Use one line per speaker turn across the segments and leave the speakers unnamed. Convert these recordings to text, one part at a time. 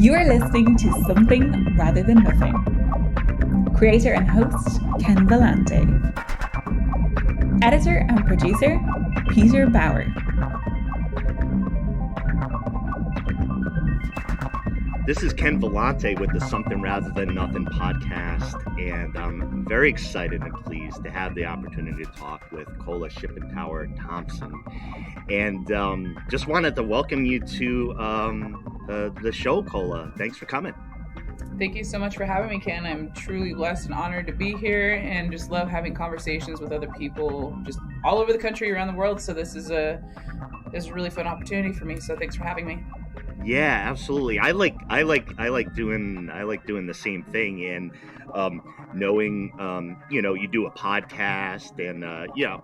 You are listening to Something Rather Than Nothing. Creator and host, Ken Vellante. Editor and producer, Peter Bauer.
This is Ken Vellante with the Something Rather Than Nothing podcast, and I'm very excited and pleased to have the opportunity to talk with Kola Shippentower-Thompson. And just wanted to welcome you to the show, Kola. Thanks for coming.
Thank you so much for having me, Ken. I'm truly blessed and honored to be here and just love having conversations with other people just all over the country, around the world. So this is a really fun opportunity for me. So thanks for having me.
Yeah, absolutely. I like doing the same thing, and knowing you do a podcast, and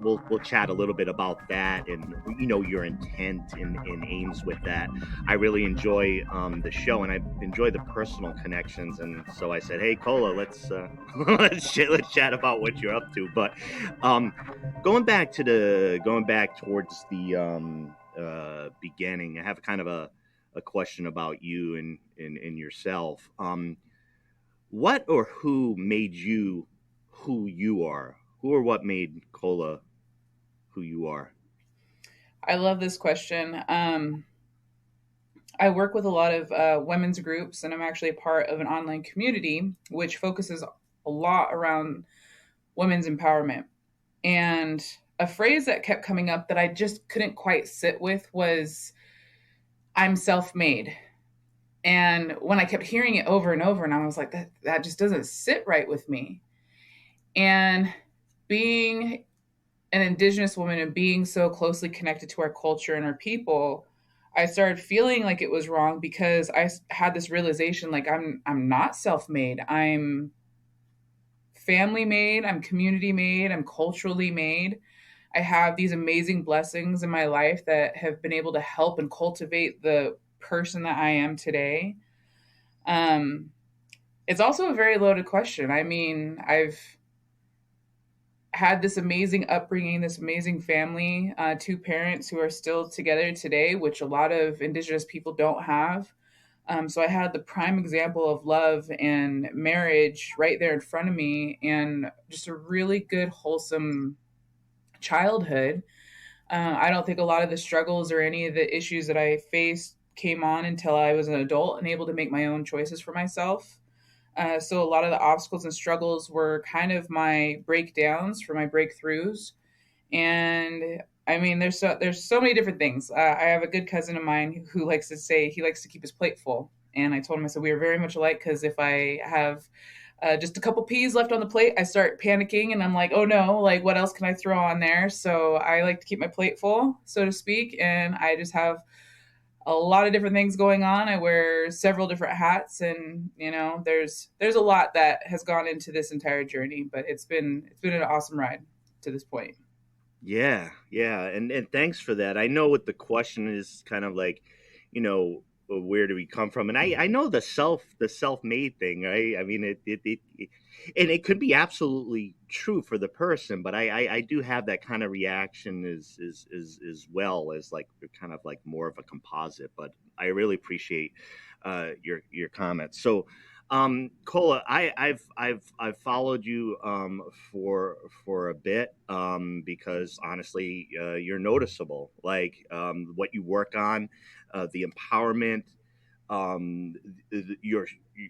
we'll chat a little bit about that, and your intent and aims with that. I really enjoy the show, and I enjoy the personal connections, and so I said, hey, Kola, let's let's chat about what you're up to. But going back towards the beginning, I have kind of a question about you and yourself. What or who made you who you are? Who or what made Kola who you are?
I love this question. I work with a lot of women's groups, and I'm actually a part of an online community which focuses a lot around women's empowerment. And a phrase that kept coming up that I just couldn't quite sit with was, I'm self-made. And when I kept hearing it over and over, and I was like, that just doesn't sit right with me. And being an Indigenous woman and being so closely connected to our culture and our people, I started feeling like it was wrong because I had this realization, like I'm not self-made. I'm family made, I'm community made, I'm culturally made. I have these amazing blessings in my life that have been able to help and cultivate the person that I am today. It's also a very loaded question. I mean, I've had this amazing upbringing, this amazing family, two parents who are still together today, which a lot of Indigenous people don't have. So I had the prime example of love and marriage right there in front of me, and just a really good, wholesome childhood. I don't think a lot of the struggles or any of the issues that I faced came on until I was an adult and able to make my own choices for myself. So a lot of the obstacles and struggles were kind of my breakdowns for my breakthroughs. And I mean, there's so many different things. I have a good cousin of mine who likes to say he likes to keep his plate full. And I told him, I said, we are very much alike, because if I have just a couple peas left on the plate, I start panicking and I'm like, oh no, like what else can I throw on there? So I like to keep my plate full, so to speak. And I just have a lot of different things going on. I wear several different hats, and there's a lot that has gone into this entire journey, but it's been an awesome ride to this point.
Yeah, and thanks for that. I know what the question is, kind of like, where do we come from? And I know the self-made thing, right? I mean, it and it could be absolutely true for the person, but I do have that kind of reaction as well, as like kind of like more of a composite. But I really appreciate your comments. So, Kola, I've followed you for a bit, because honestly, you're noticeable. Like what you work on, the empowerment, um, your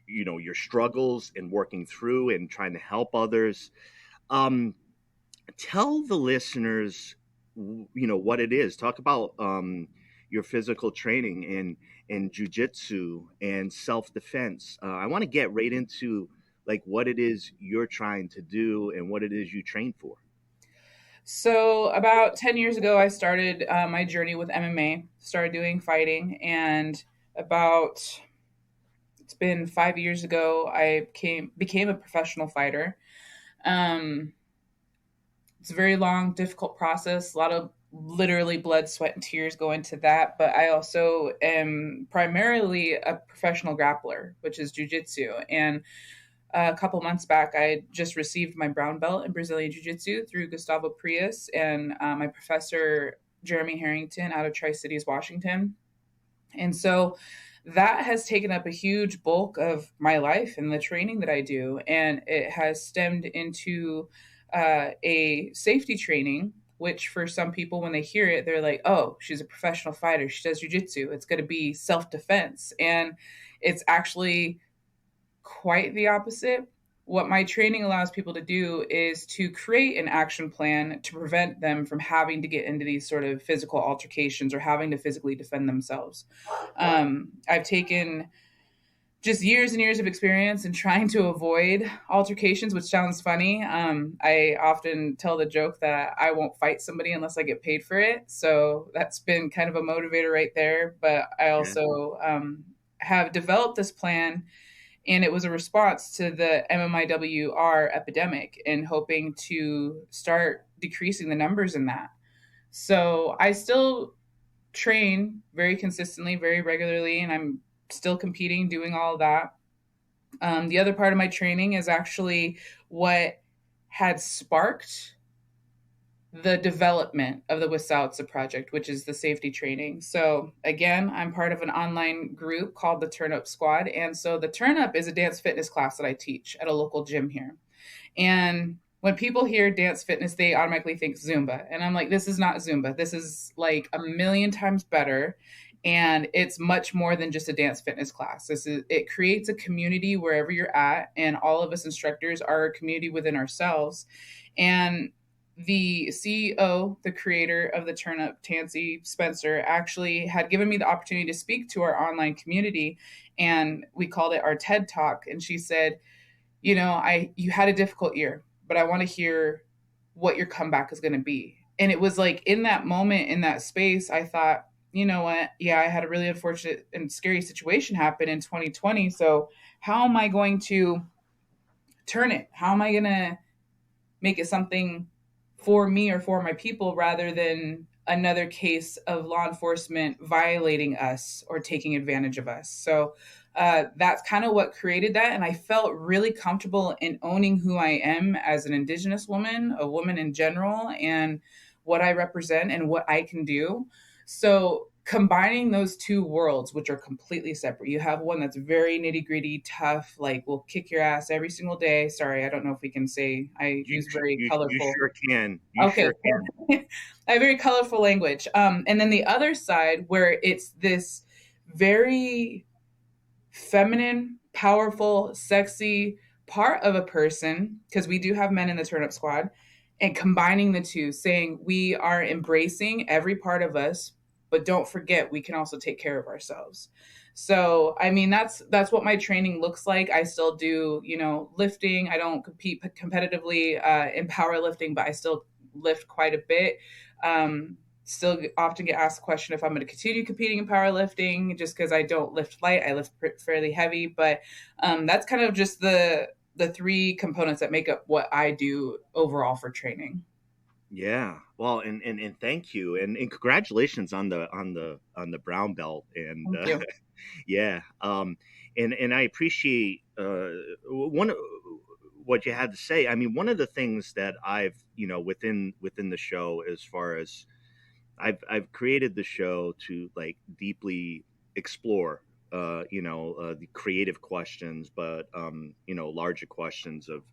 your struggles and working through and trying to help others. Um, Tell the listeners, what it is. Talk about your physical training and jujitsu and self defense. I want to get right into like what it is you're trying to do and what it is you train for.
So about 10 years ago, I started my journey with MMA, started doing fighting. And it's been 5 years ago, I became a professional fighter. Um, it's a very long, difficult process. A lot of literally blood, sweat, and tears go into that. But I also am primarily a professional grappler, which is jujitsu. And a couple months back, I just received my brown belt in Brazilian Jiu-Jitsu through Gustavo Prius and my professor, Jeremy Harrington, out of Tri-Cities, Washington. And so that has taken up a huge bulk of my life and the training that I do. And it has stemmed into a safety training, which for some people, when they hear it, they're like, oh, she's a professional fighter. She does jujitsu. It's going to be self defense. And it's actually quite the opposite. What my training allows people to do is to create an action plan to prevent them from having to get into these sort of physical altercations or having to physically defend themselves. I've taken just years and years of experience in trying to avoid altercations, which sounds funny. I often tell the joke that I won't fight somebody unless I get paid for it. So that's been kind of a motivator right there. But I
Yeah.
also have developed this plan, and it was a response to the MMIWR epidemic and hoping to start decreasing the numbers in that. So I still train very consistently, very regularly, and I'm still competing, doing all of that. The other part of my training is actually what had sparked the development of the Wisáwca project, which is the safety training. So again, I'm part of an online group called the Turn Up Squad. And so the Turn Up is a dance fitness class that I teach at a local gym here. And when people hear dance fitness, they automatically think Zumba. And I'm like, this is not Zumba. This is like a million times better. And it's much more than just a dance fitness class. It creates a community wherever you're at. And all of us instructors are a community within ourselves. And the CEO, the creator of the Turn Up, Tansy Spencer, actually had given me the opportunity to speak to our online community. And we called it our TED Talk. And she said, you had a difficult year, but I want to hear what your comeback is going to be. And it was like in that moment, in that space, I thought, you know what? Yeah, I had a really unfortunate and scary situation happen in 2020. So how am I going to turn it? How am I going to make it something for me or for my people rather than another case of law enforcement violating us or taking advantage of us? So that's kind of what created that. And I felt really comfortable in owning who I am as an Indigenous woman, a woman in general, and what I represent and what I can do. So combining those two worlds, which are completely separate, you have one that's very nitty gritty, tough, like will kick your ass every single day. Sorry, I don't know if we can say I use very
You
colorful.
sure can. You
Okay.
sure can.
I have very colorful language. And then the other side where it's this very feminine, powerful, sexy part of a person, because we do have men in the Turn Up Squad, and combining the two, saying we are embracing every part of us, but don't forget we can also take care of ourselves. So, I mean, that's what my training looks like. I still do, lifting. I don't compete competitively in powerlifting, but I still lift quite a bit. Still often get asked the question if I'm going to continue competing in powerlifting, just because I don't lift light, I lift fairly heavy. But that's kind of just the three components that make up what I do overall for training.
Yeah. Well, and thank you, and congratulations on the brown belt, and
Thank you.
yeah. And I appreciate one what you had to say. I mean, one of the things that I've within the show, as far as I've created the show to like deeply explore the creative questions, but larger questions of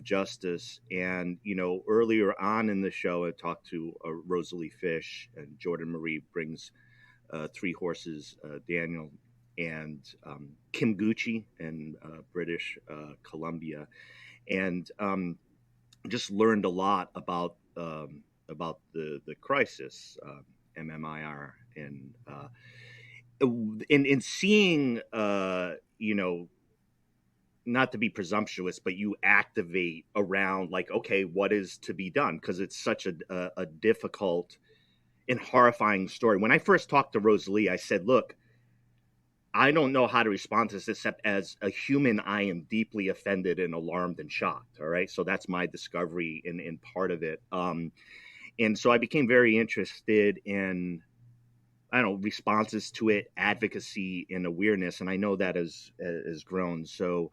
justice. And earlier on in the show, I talked to Rosalie Fish, and Jordan Marie brings three horses, Daniel and Kim Gucci in British Columbia, and just learned a lot about the crisis, MMIR, and in seeing not to be presumptuous, but you activate around like, okay, what is to be done, because it's such a difficult and horrifying story. When I first talked to Rosalie, I said, look, I don't know how to respond to this, except as a human, I am deeply offended and alarmed and shocked. All right. So that's my discovery in part of it. And so I became very interested in, I don't know, responses to it, advocacy, and awareness. And I know that has grown. So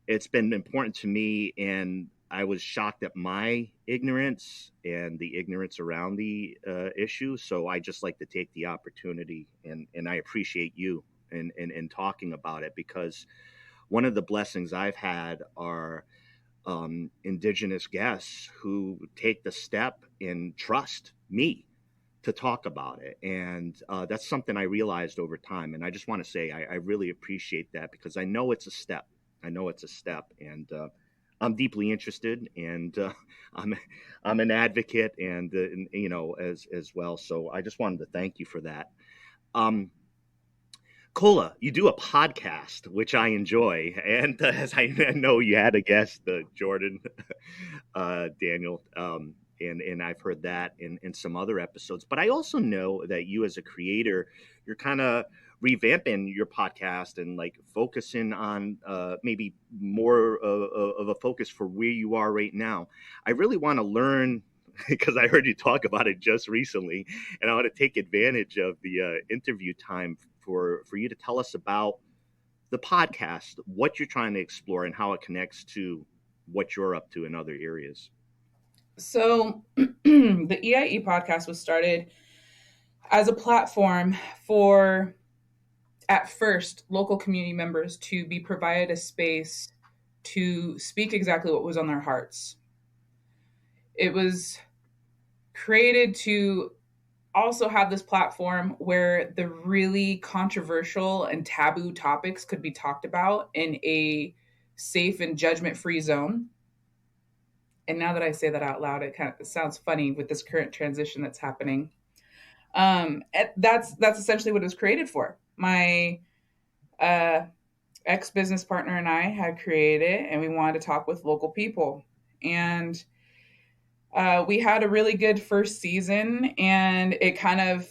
it's been important to me. And I was shocked at my ignorance and the ignorance around the issue. So I just like to take the opportunity, and I appreciate you in talking about it, because one of the blessings I've had are indigenous guests who take the step and trust me to talk about it. And that's something I realized over time. And I just want to say I really appreciate that, because I know it's a step. I know it's a step. And I'm deeply interested, and I'm I'm an advocate, and you know, as well. So I just wanted to thank you for that. Um, Kola, you do a podcast, which I enjoy, and as I know, you had a guest, Jordan, Daniel, and I've heard that in some other episodes. But I also know that you, as a creator, you're kind of revamping your podcast and like focusing on maybe more of a focus for where you are right now. I really want to learn. Because I heard you talk about it just recently, and I want to take advantage of the interview time for you to tell us about the podcast, what you're trying to explore, and how it connects to what you're up to in other areas.
So the EIE podcast was started as a platform for, at first, local community members to be provided a space to speak exactly what was on their hearts. It was created to also have this platform where the really controversial and taboo topics could be talked about in a safe and judgment-free zone. And now that I say that out loud, it sounds funny with this current transition that's happening. That's essentially what it was created for. My ex-business partner and I had created it, and we wanted to talk with local people. And we had a really good first season, and it kind of,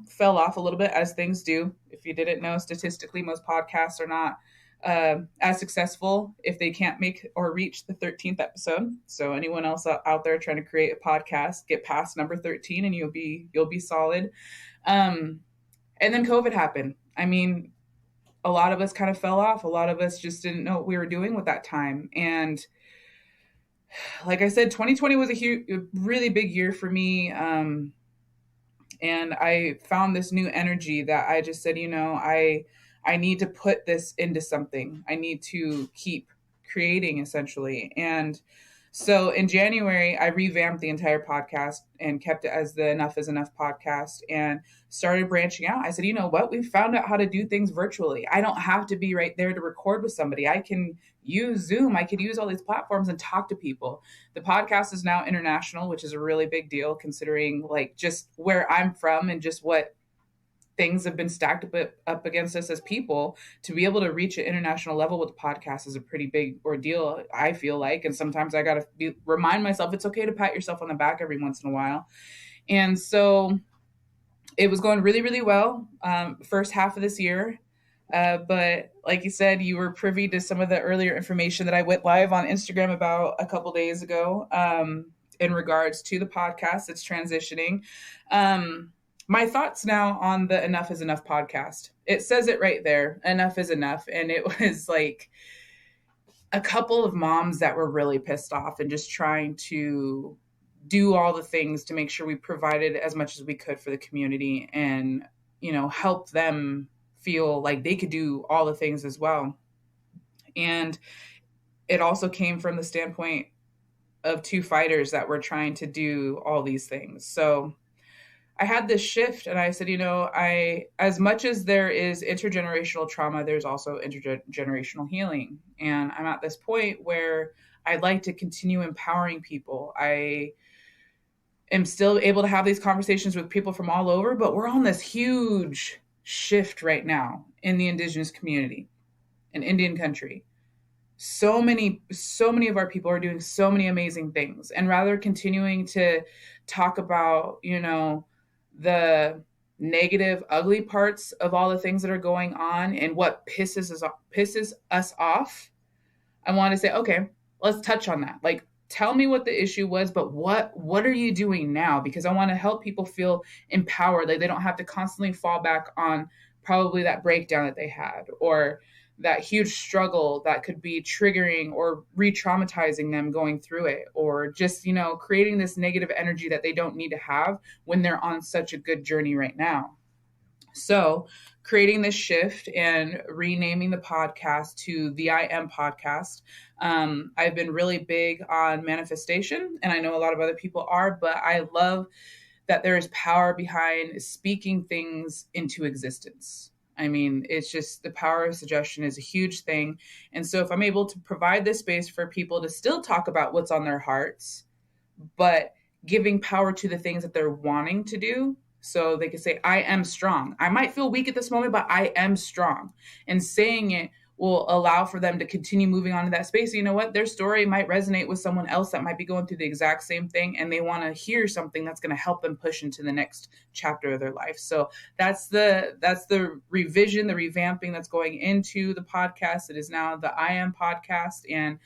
fell off a little bit, as things do. If you didn't know, statistically, most podcasts are not as successful if they can't make or reach the 13th episode. So anyone else out there trying to create a podcast, get past number 13 and you'll be solid. And then COVID happened. I mean, a lot of us kind of fell off. A lot of us just didn't know what we were doing with that time. And like I said, 2020 was a really big year for me. And I found this new energy that I just said, I need to put this into something. I need to keep creating, essentially. And so in January, I revamped the entire podcast and kept it as the Enough is Enough podcast and started branching out. I said, you know what? We found out how to do things virtually. I don't have to be right there to record with somebody. I can use Zoom. I could use all these platforms and talk to people. The podcast is now international, which is a really big deal considering like just where I'm from and just what things have been stacked up against us as people. To be able to reach an international level with the podcast is a pretty big ordeal, I feel like. And sometimes I got to remind myself it's okay to pat yourself on the back every once in a while. And so it was going really, really well first half of this year. But like you said, you were privy to some of the earlier information that I went live on Instagram about a couple days ago in regards to the podcast. It's transitioning. My thoughts now on the Enough is Enough podcast. It says it right there. Enough is enough. And it was like a couple of moms that were really pissed off and just trying to do all the things to make sure we provided as much as we could for the community and, help them feel like they could do all the things as well. And it also came from the standpoint of two fighters that were trying to do all these things. So I had this shift and I said, as much as there is intergenerational trauma, there's also intergenerational healing. And I'm at this point where I'd like to continue empowering people. I am still able to have these conversations with people from all over, but we're on this huge shift right now in the Indigenous community in Indian country. So many of our people are doing so many amazing things. And rather continuing to talk about, the negative, ugly parts of all the things that are going on and what pisses us off, I want to say, okay, let's touch on that. Like, tell me what the issue was, but what are you doing now? Because I want to help people feel empowered. Like they don't have to constantly fall back on probably that breakdown that they had or that huge struggle that could be triggering or re-traumatizing them going through it, or just, creating this negative energy that they don't need to have when they're on such a good journey right now. So creating this shift and renaming the podcast to the I Am Podcast. I've been really big on manifestation, and I know a lot of other people are, but I love that there is power behind speaking things into existence. I mean, it's just the power of suggestion is a huge thing. And so if I'm able to provide this space for people to still talk about what's on their hearts, but giving power to the things that they're wanting to do, so they can say, I am strong. I might feel weak at this moment, but I am strong. And saying it will allow for them to continue moving on to that space. You know what? Their story might resonate with someone else that might be going through the exact same thing, and they want to hear something that's going to help them push into the next chapter of their life. So that's the revision, the revamping that's going into the podcast. It is now the I Am Podcast. And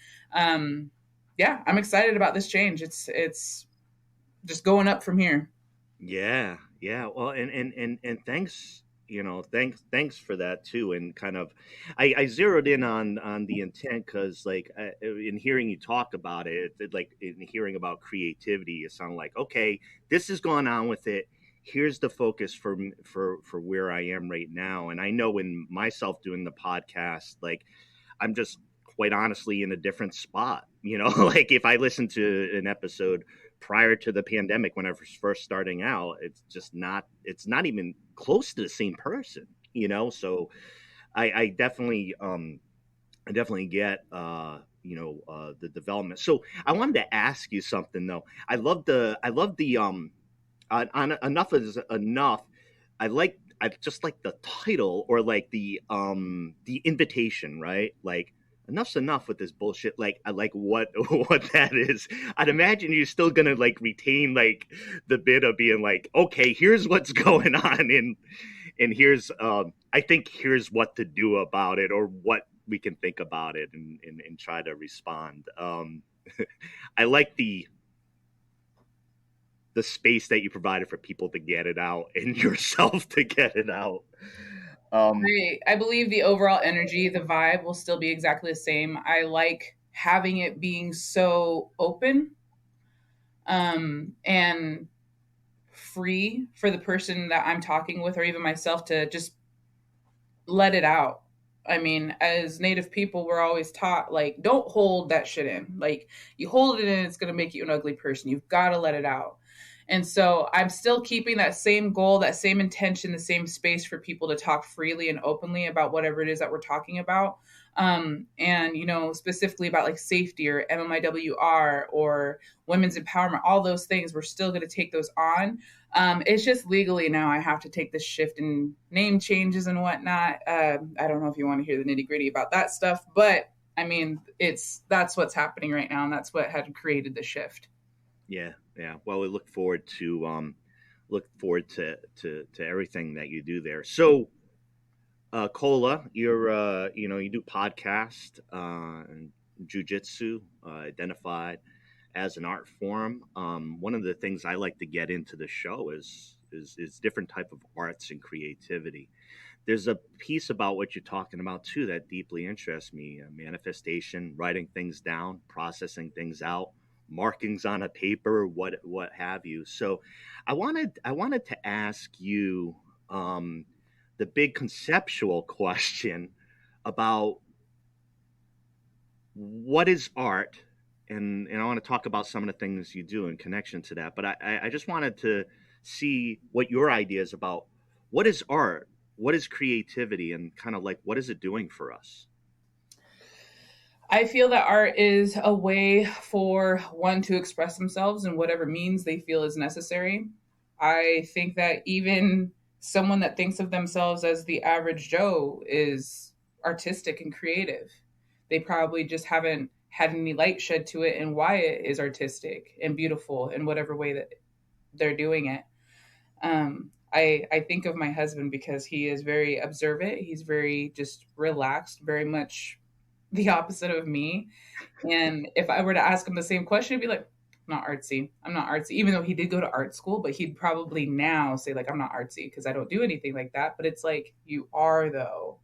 yeah, I'm excited about this change. It's just going up from here.
Yeah, yeah. Well, and thanks, thanks for that too. And kind of, I zeroed in on the intent because, like, in hearing you talk about it, like in hearing about creativity, it sounded like, okay, this has gone on with it. Here's the focus for where I am right now. And I know in myself doing the podcast, like, I'm just quite honestly in a different spot. Like if I listen to an episode prior to the pandemic when I was first starting out, it's not even close to the same person. So I definitely get the development. So I wanted to ask you something though. I love the on enough is enough. I just like the title, or like the invitation, right? Like, enough's enough with this bullshit. Like, I like what what that is. I'd imagine you're still gonna like retain like the bit of being like, okay, here's what's going on, and here's I think here's what to do about it, or what we can think about it, and try to respond. I like the space that you provided for people to get it out and yourself to get it out.
I believe the overall energy, the vibe will still be exactly the same. I like having it being so open, and free for the person that I'm talking with, or even myself, to just let it out. I mean, as Native people, we're always taught, like, don't hold that shit in. Like, you hold it in, it's going to make you an ugly person. You've got to let it out. And so I'm still keeping that same goal, that same intention, the same space for people to talk freely and openly about whatever it is that we're talking about. And, specifically about like safety or MMIWR or women's empowerment, all those things, we're still going to take those on. It's just legally now I have to take this shift in name changes and whatnot. I don't know if you want to hear the nitty gritty about that stuff, but I mean, that's what's happening right now. And that's what had created the shift.
Yeah, yeah. Well, we look forward to everything that you do there. So, Kola, you're you do podcast and jujitsu, identified as an art form. One of the things I like to get into the show is different type of arts and creativity. There's a piece about what you're talking about too that deeply interests me: manifestation, writing things down, processing things out, markings on a paper, what have you. So I wanted to ask you the big conceptual question about what is art, and I want to talk about some of the things you do in connection to that. But I just wanted to see what your ideas about what is art, what is creativity, and kind of like what is it doing for us.
I feel that art is a way for one to express themselves in whatever means they feel is necessary. I think that even someone that thinks of themselves as the average Joe is artistic and creative. They probably just haven't had any light shed to it and why it is artistic and beautiful in whatever way that they're doing it. I think of my husband because he is very observant. He's very just relaxed, very much the opposite of me. And if I were to ask him the same question, he'd be like, I'm not artsy. I'm not artsy. Even though he did go to art school, but he'd probably now say, like, I'm not artsy because I don't do anything like that. But it's like, you are, though.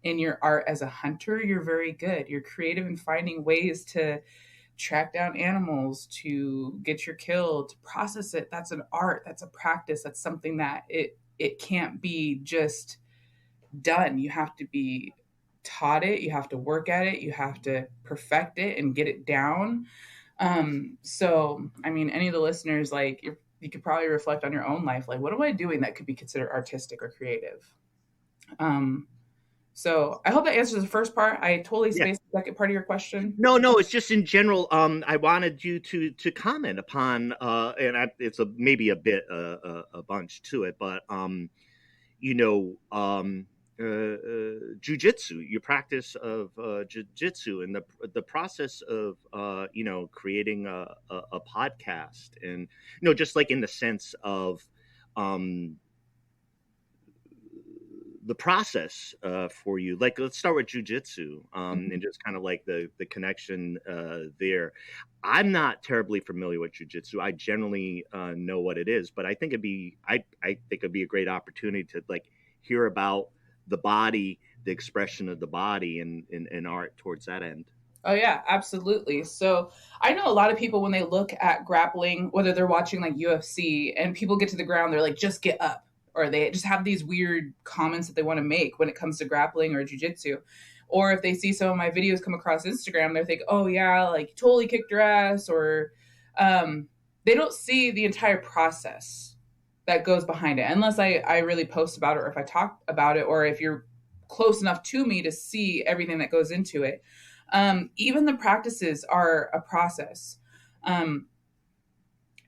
in your art as a hunter, you're very good. You're creative in finding ways to track down animals, to get your kill, to process it. That's an art, that's a practice, that's something that it can't be just done. You have to be taught it, you have to work at it, you have to perfect it and get it down. So I mean, any of the listeners, like you could probably reflect on your own life, like what am I doing that could be considered artistic or creative? um so I hope that answers the first part. I totally
Yeah.
spaced the second part of your question.
No, no, it's just in general. I wanted you to comment upon, it's maybe a bit a bunch to it, but you know, jujitsu, your practice of jujitsu, and the process of creating a podcast, and just like in the sense of um, the process for you. Like, let's start with jujitsu, and just kind of like the connection there. I'm not terribly familiar with jujitsu. I generally know what it is, but I think I think it'd be a great opportunity to like hear about the body, the expression of the body, and art towards that end.
Oh yeah, absolutely. So I know a lot of people when they look at grappling, whether they're watching like UFC and people get to the ground, they're like, just get up. Or they just have these weird comments that they want to make when it comes to grappling or jujitsu. Or if they see some of my videos come across Instagram, they're thinking, oh yeah, like totally kicked your ass. Or they don't see the entire process that goes behind it unless I really post about it, or if I talk about it, or if you're close enough to me to see everything that goes into it. Even the practices are a process. Um,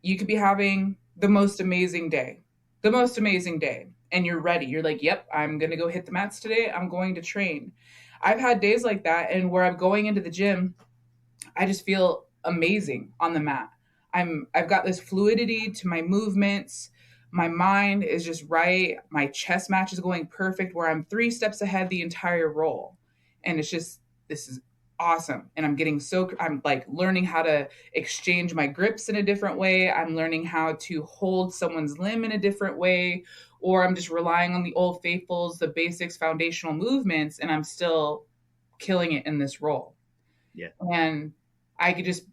you could be having the most amazing day, and you're ready. You're like, yep, I'm going to go hit the mats today. I'm going to train. I've had days like that, and where I'm going into the gym, I just feel amazing on the mat. I've got this fluidity to my movements. My mind is just right. My chest match is going perfect where I'm 3 steps ahead the entire roll. And it's just, this is awesome. And I'm like learning how to exchange my grips in a different way. I'm learning how to hold someone's limb in a different way, or I'm just relying on the old faithfuls, the basics, foundational movements, and I'm still killing it in this role.
Yeah.
And I could just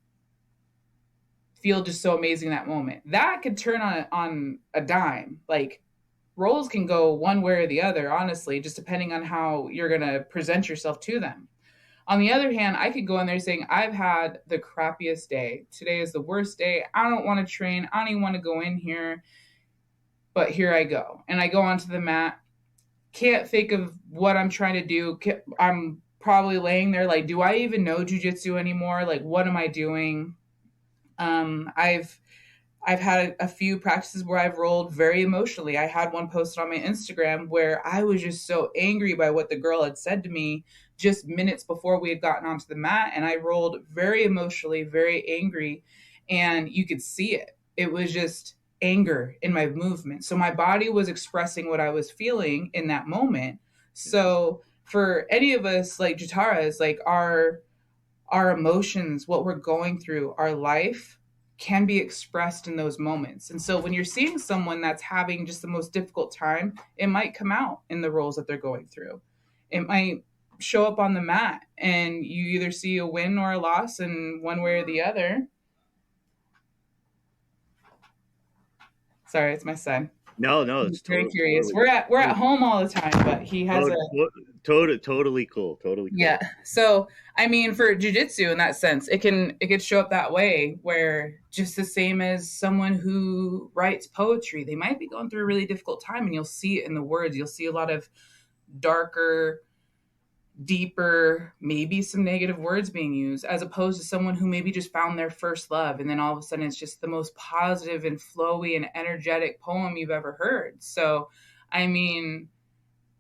feel just so amazing that moment. That could turn on a dime. Like roles can go one way or the other, honestly, just depending on how you're going to present yourself to them. On the other hand, I could go in there saying, I've had the crappiest day. Today is the worst day. I don't want to train. I don't even want to go in here. But here I go. And I go onto the mat. Can't think of what I'm trying to do. I'm probably laying there like, do I even know jujitsu anymore? Like, what am I doing? I've had a few practices where I've rolled very emotionally. I had one posted on my Instagram where I was just so angry by what the girl had said to me just minutes before we had gotten onto the mat. And I rolled very emotionally, very angry. And you could see it. It was just anger in my movement. So my body was expressing what I was feeling in that moment. So for any of us like Jataras, like our emotions, what we're going through, our life can be expressed in those moments. And so when you're seeing someone that's having just the most difficult time, it might come out in the roles that they're going through. It might show up on the mat and you either see a win or a loss in one way or the other. Sorry, it's my son.
No, it's
very curious. We're at home all the time, but he has
totally cool.
Yeah. So I mean, for jujitsu, in that sense, it could show up that way, where just the same as someone who writes poetry, they might be going through a really difficult time, and you'll see it in the words. You'll see a lot of darker, deeper, maybe some negative words being used, as opposed to someone who maybe just found their first love, and then all of a sudden it's just the most positive and flowy and energetic poem you've ever heard. So, I mean,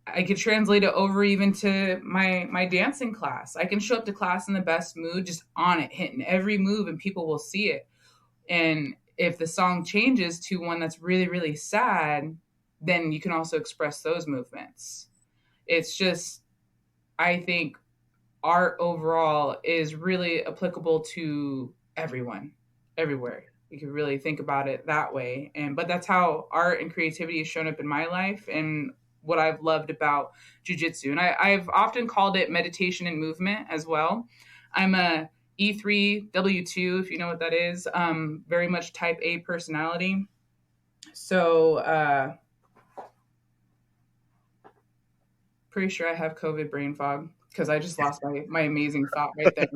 I could translate it over even to my dancing class. I can show up to class in the best mood, just on it, hitting every move, and people will see it. And if the song changes to one that's really, really sad, then you can also express those movements. It's just, I think art overall is really applicable to everyone, everywhere. You can really think about it that way. But that's how art and creativity has shown up in my life. And what I've loved about jujitsu. And I've often called it meditation and movement as well. I'm a E3W2, if you know what that is, very much type A personality. So, pretty sure I have COVID brain fog because I just lost my amazing thought right there.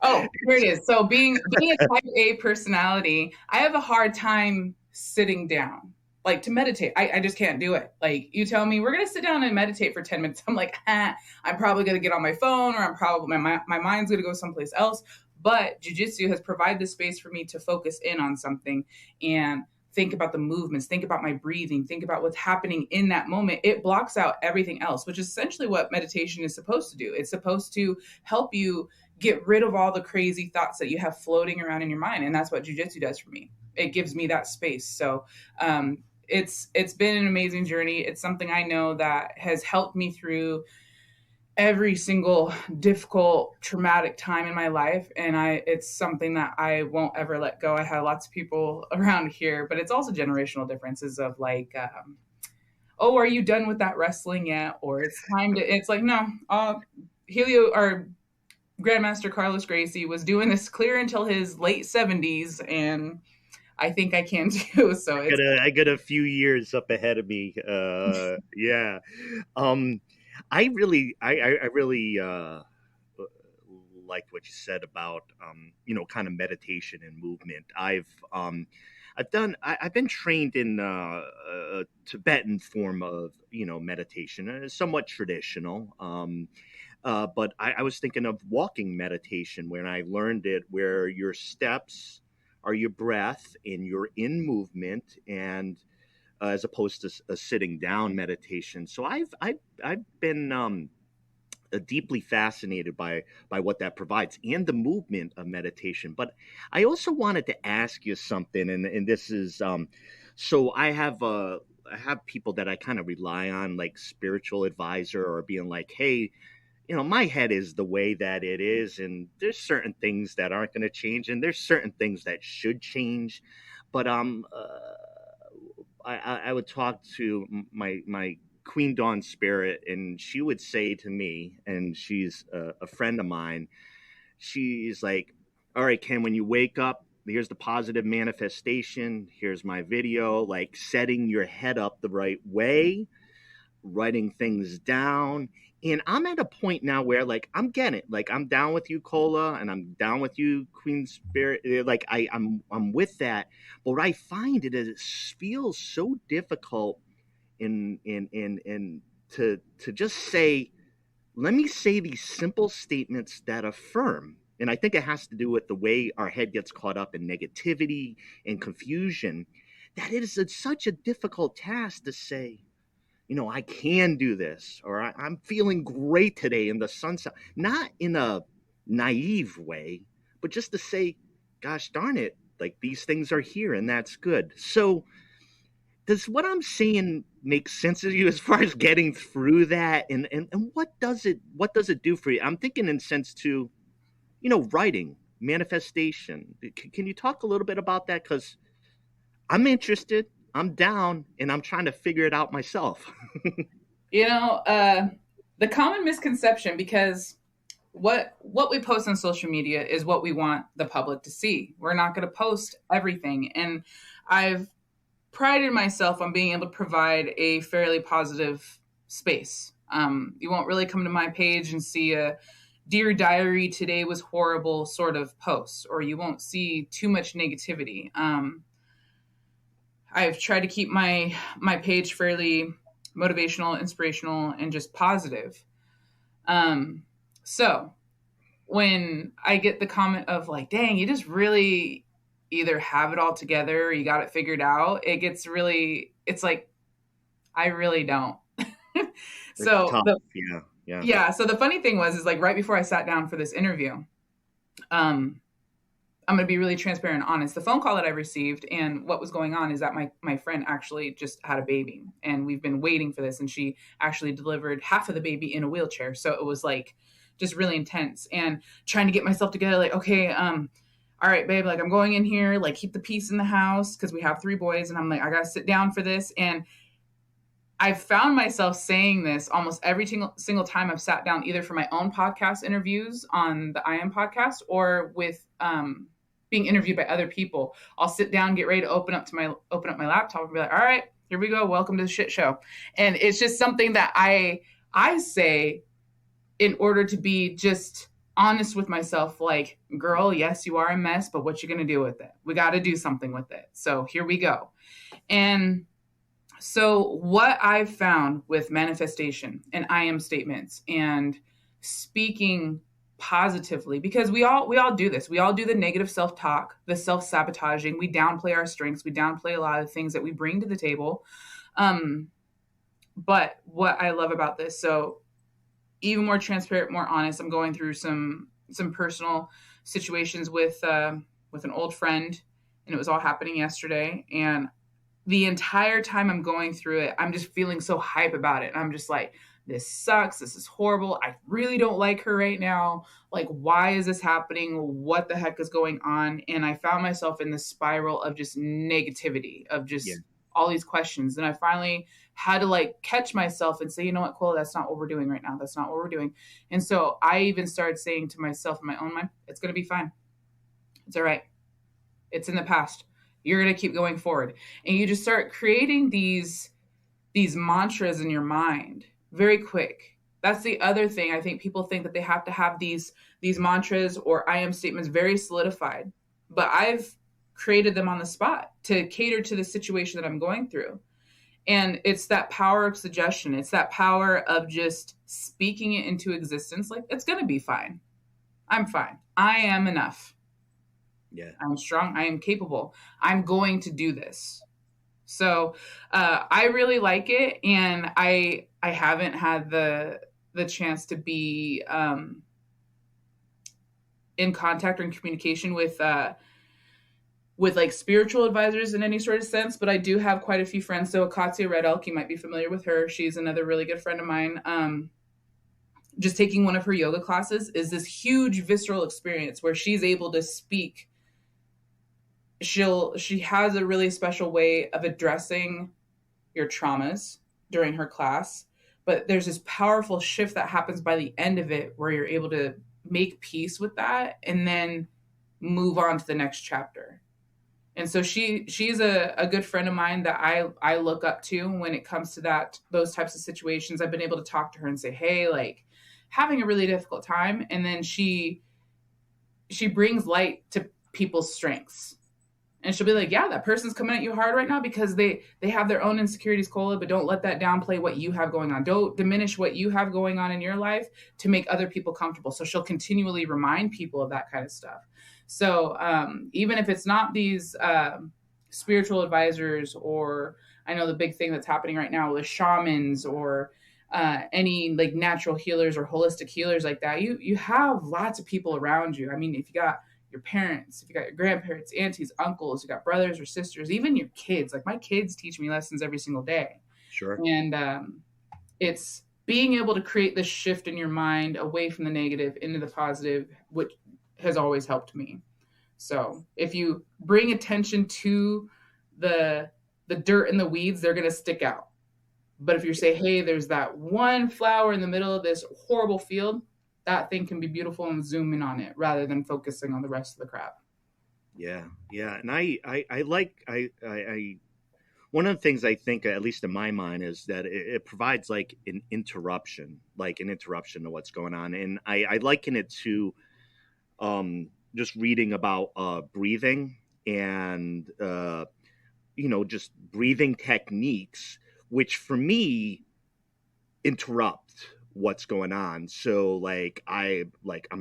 Oh, here it is. So being a type A personality, I have a hard time sitting down. Like to meditate, I just can't do it. Like you tell me we're gonna sit down and meditate for 10 minutes. I'm like, I'm probably gonna get on my phone, or I'm probably my mind's gonna go someplace else. But jujitsu has provided the space for me to focus in on something and think about the movements, think about my breathing, think about what's happening in that moment. It blocks out everything else, which is essentially what meditation is supposed to do. It's supposed to help you get rid of all the crazy thoughts that you have floating around in your mind. And that's what jujitsu does for me. It gives me that space. So it's been an amazing journey. It's something I know that has helped me through every single difficult, traumatic time in my life. And it's something that I won't ever let go. I have lots of people around here, but it's also generational differences of like, oh, are you done with that wrestling yet? Or it's like, no, Helio or Grandmaster Carlos Gracie was doing this clear until his late 70s, and I think I can too. So
I got a few years up ahead of me. Yeah. I really liked what you said about kind of meditation and movement. I've been trained in a Tibetan form of meditation, somewhat traditional. But I was thinking of walking meditation when I learned it, where your steps are your breath and you're in movement, and as opposed to a sitting down meditation. So I've been deeply fascinated by what that provides and the movement of meditation. But I also wanted to ask you something, and this is so I have people that I kind of rely on, like spiritual advisor, or being like, hey, my head is the way that it is, and there's certain things that aren't going to change, and there's certain things that should change. But I would talk to my Queen Dawn spirit, and she would say to me, and she's a friend of mine. She's like, "All right, Ken, when you wake up, here's the positive manifestation. Here's my video, like setting your head up the right way, writing things down." And I'm at a point now where like I'm getting it. Like I'm down with you, Kola, and I'm down with you, Queen Spirit. Like I'm with that. But what I find it is it feels so difficult in to just say, let me say these simple statements that affirm. And I think it has to do with the way our head gets caught up in negativity and confusion, that it is such a difficult task to say, I can do this, or I'm feeling great today in the sunset. Not in a naive way, but just to say, gosh darn it, like these things are here and that's good. So does what I'm saying make sense to you as far as getting through that? And what does it do for you? I'm thinking in sense to, writing, manifestation. Can you talk a little bit about that? Because I'm interested, I'm down, and I'm trying to figure it out myself.
The common misconception, because what we post on social media is what we want the public to see. We're not going to post everything. And I've prided myself on being able to provide a fairly positive space. You won't really come to my page and see a "Dear Diary, today was horrible" sort of post, or you won't see too much negativity. I've tried to keep my page fairly motivational, inspirational, and just positive. So when I get the comment of like, dang, you just really either have it all together or you got it figured out, it's like, I really don't. So
Tough.
yeah. So the funny thing is like right before I sat down for this interview, I'm going to be really transparent and honest. The phone call that I received and what was going on is that my friend actually just had a baby, and we've been waiting for this. And she actually delivered half of the baby in a wheelchair. So it was like just really intense, and trying to get myself together. Like, okay, all right, babe, like I'm going in here, like keep the peace in the house, because we have 3 boys, and I'm like, I got to sit down for this. And I've found myself saying this almost every single time I've sat down, either for my own podcast interviews on the I Am podcast or with being interviewed by other people. I'll sit down, get ready to open up my laptop, and be like, "All right, here we go. Welcome to the shit show." And it's just something that I say in order to be just honest with myself. Like, girl, yes, you are a mess, but what you gonna do with it? We got to do something with it. So here we go. And so, what I've found with manifestation and I am statements and speaking positively, because we all do this. We all do the negative self-talk, the self-sabotaging. We downplay our strengths. We downplay a lot of the things that we bring to the table. But what I love about this, so even more transparent, more honest. I'm going through some personal situations with an old friend, and it was all happening yesterday. And the entire time I'm going through it, I'm just feeling so hype about it. I'm just like, this sucks. This is horrible. I really don't like her right now. Like, why is this happening? What the heck is going on? And I found myself in this spiral of just negativity, of just all these questions. And I finally had to like catch myself and say, you know what, Kola, that's not what we're doing right now. That's not what we're doing. And so I even started saying to myself in my own mind, it's going to be fine. It's all right. It's in the past. You're going to keep going forward. And you just start creating these mantras in your mind very quick. That's the other thing. I think people think that they have to have these mantras or I am statements very solidified. But I've created them on the spot to cater to the situation that I'm going through. And it's that power of suggestion. It's that power of just speaking it into existence. Like, it's going to be fine. I'm fine. I am enough.
Yeah.
I'm strong. I am capable. I'm going to do this. So I really like it. And I haven't had the chance to be in contact or in communication with like spiritual advisors in any sort of sense, but I do have quite a few friends. So Akatia Red Elk, you might be familiar with her. She's another really good friend of mine. Just taking one of her yoga classes is this huge visceral experience where she's able to speak. She has a really special way of addressing your traumas during her class, but there's this powerful shift that happens by the end of it where you're able to make peace with that and then move on to the next chapter. And so she's a good friend of mine that I look up to when it comes to those types of situations. I've been able to talk to her and say, hey, like, having a really difficult time. And then she brings light to people's strengths. And she'll be like, yeah, that person's coming at you hard right now because they have their own insecurities, Kola, but don't let that downplay what you have going on. Don't diminish what you have going on in your life to make other people comfortable. So she'll continually remind people of that kind of stuff. So even if it's not these spiritual advisors, or I know the big thing that's happening right now with shamans or any like natural healers or holistic healers like that, you have lots of people around you. I mean, if you got your parents, if you got your grandparents, aunties, uncles, you got brothers or sisters, even your kids. Like, my kids teach me lessons every single day.
Sure.
And it's being able to create this shift in your mind away from the negative into the positive, which has always helped me. So if you bring attention to the dirt and the weeds, they're going to stick out. But if you say, hey, there's that one flower in the middle of this horrible field, that thing can be beautiful, and zoom in on it rather than focusing on the rest of the crap.
Yeah. And I one of the things I think, at least in my mind, is that it provides like an interruption to what's going on. And I liken it to just reading about breathing and, just breathing techniques, which for me interrupt what's going on. So I'm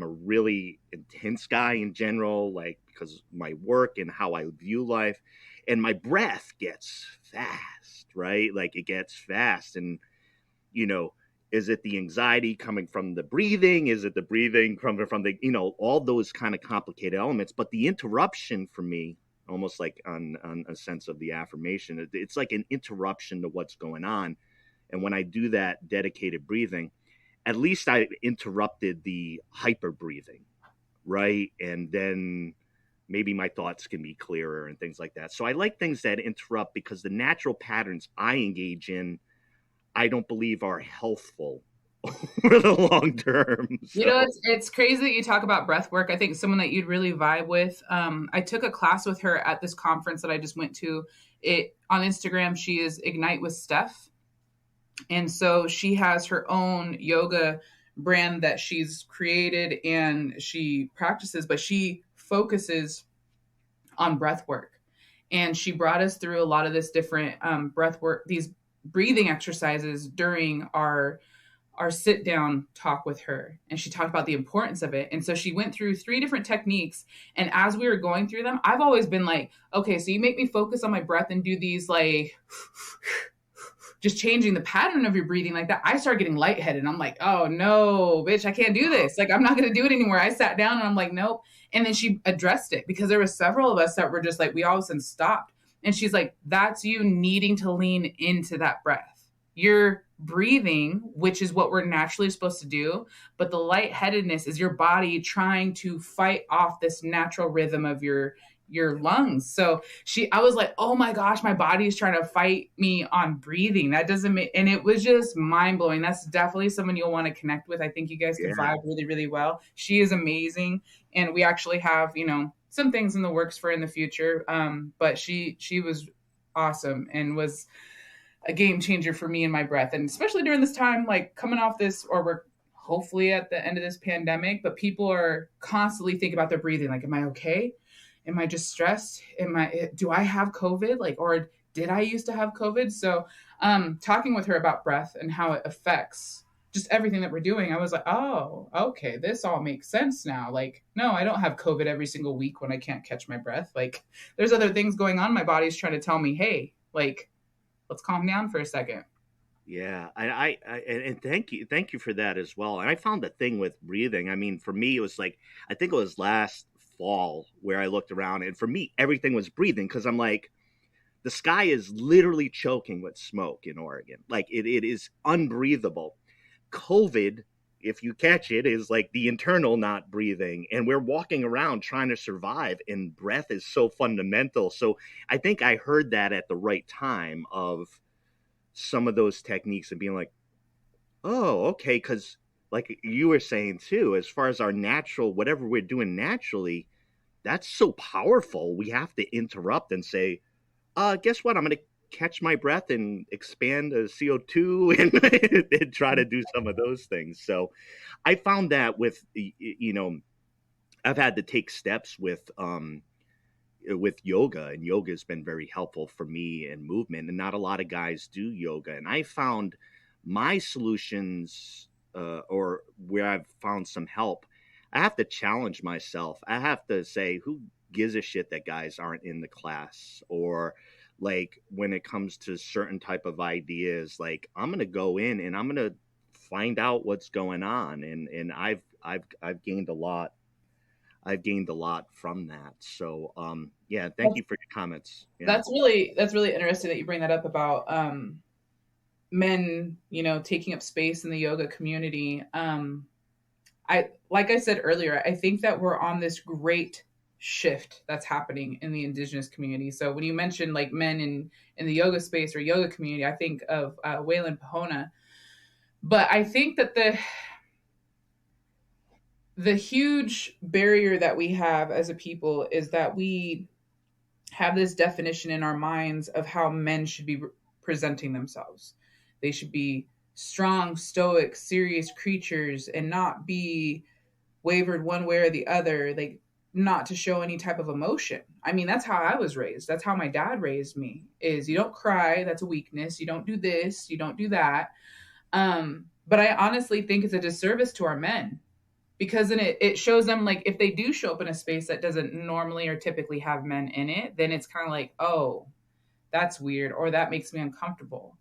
a really intense guy in general, like, because of my work and how I view life, and my breath gets fast, right? Like, it gets fast. And, is it the anxiety coming from the breathing? Is it the breathing from the, all those kind of complicated elements? But the interruption for me, almost like on a sense of the affirmation, it's like an interruption to what's going on. And when I do that dedicated breathing, at least I interrupted the hyper breathing, right? And then maybe my thoughts can be clearer and things like that. So I like things that interrupt, because the natural patterns I engage in I don't believe are healthful over the long term.
You
So
know, it's crazy that you talk about breath work. I think someone that you'd really vibe with. I took a class with her at this conference that I just went to. It on Instagram, she is Ignite with Steph, and so she has her own yoga brand that she's created and she practices, but she focuses on breath work. And she brought us through a lot of this different breath work, these breathing exercises during our sit down talk with her, and she talked about the importance of it. And so she went through 3 different techniques, and as we were going through them, I've always been like, okay, so you make me focus on my breath and do these like just changing the pattern of your breathing like that. I started getting lightheaded. I'm like, oh no, bitch, I can't do this. Like, I'm not going to do it anymore. I sat down and I'm like, nope. And then she addressed it because there were several of us that were just like, we all of a sudden stopped. And she's like, that's you needing to lean into that breath. You're breathing, which is what we're naturally supposed to do. But the lightheadedness is your body trying to fight off this natural rhythm of your lungs. So I was like, oh my gosh, my body is trying to fight me on breathing. That doesn't make, and it was just mind blowing. That's definitely someone you'll want to connect with. I think you guys could vibe really, really well. She is amazing. And we actually have, some things in the works for in the future. But she was awesome and was a game changer for me and my breath. And especially during this time, like coming off this, or we're hopefully at the end of this pandemic, but people are constantly thinking about their breathing. Like, am I okay? Am I just stressed? Do I have COVID? Like, or did I used to have COVID? So talking with her about breath and how it affects just everything that we're doing, I was like, oh, okay, this all makes sense now. Like, no, I don't have COVID every single week when I can't catch my breath. Like, there's other things going on. My body's trying to tell me, hey, like, let's calm down for a second.
yeah, and thank you for that as well. And I found the thing with breathing. I mean, for me, it was like I think it was last fall where I looked around, and for me, everything was breathing because I'm like, the sky is literally choking with smoke in Oregon. Like it is unbreathable. COVID, if you catch it, is like the internal not breathing, and we're walking around trying to survive, and breath is so fundamental. So I think I heard that at the right time of some of those techniques and being like, oh, okay, because like you were saying too, as far as our natural, whatever we're doing naturally, that's so powerful. We have to interrupt and say, guess what? I'm going to catch my breath and expand the CO2 and try to do some of those things. So I found that I've had to take steps with yoga, and yoga has been very helpful for me and movement, and not a lot of guys do yoga. And I found my solutions, or where I've found some help, I have to challenge myself. I have to say, who gives a shit that guys aren't in the class? Or like when it comes to certain type of ideas, like I'm going to go in and I'm going to find out what's going on. And I've gained a lot. I've gained a lot from that. So, yeah, thank you for your comments. Yeah.
That's really interesting that you bring that up about men, taking up space in the yoga community. Like I said earlier, I think that we're on this great shift that's happening in the indigenous community. So when you mention like men in the yoga space or yoga community, I think of Waylon Pahona. But I think that the huge barrier that we have as a people is that we have this definition in our minds of how men should be presenting themselves. They should be strong, stoic, serious creatures and not be wavered one way or the other, like not to show any type of emotion. I mean, that's how I was raised. That's how my dad raised me, is you don't cry, that's a weakness. You don't do this, you don't do that. But I honestly think it's a disservice to our men, because then it shows them, like, if they do show up in a space that doesn't normally or typically have men in it, then it's kind of like, oh, that's weird, or that makes me uncomfortable.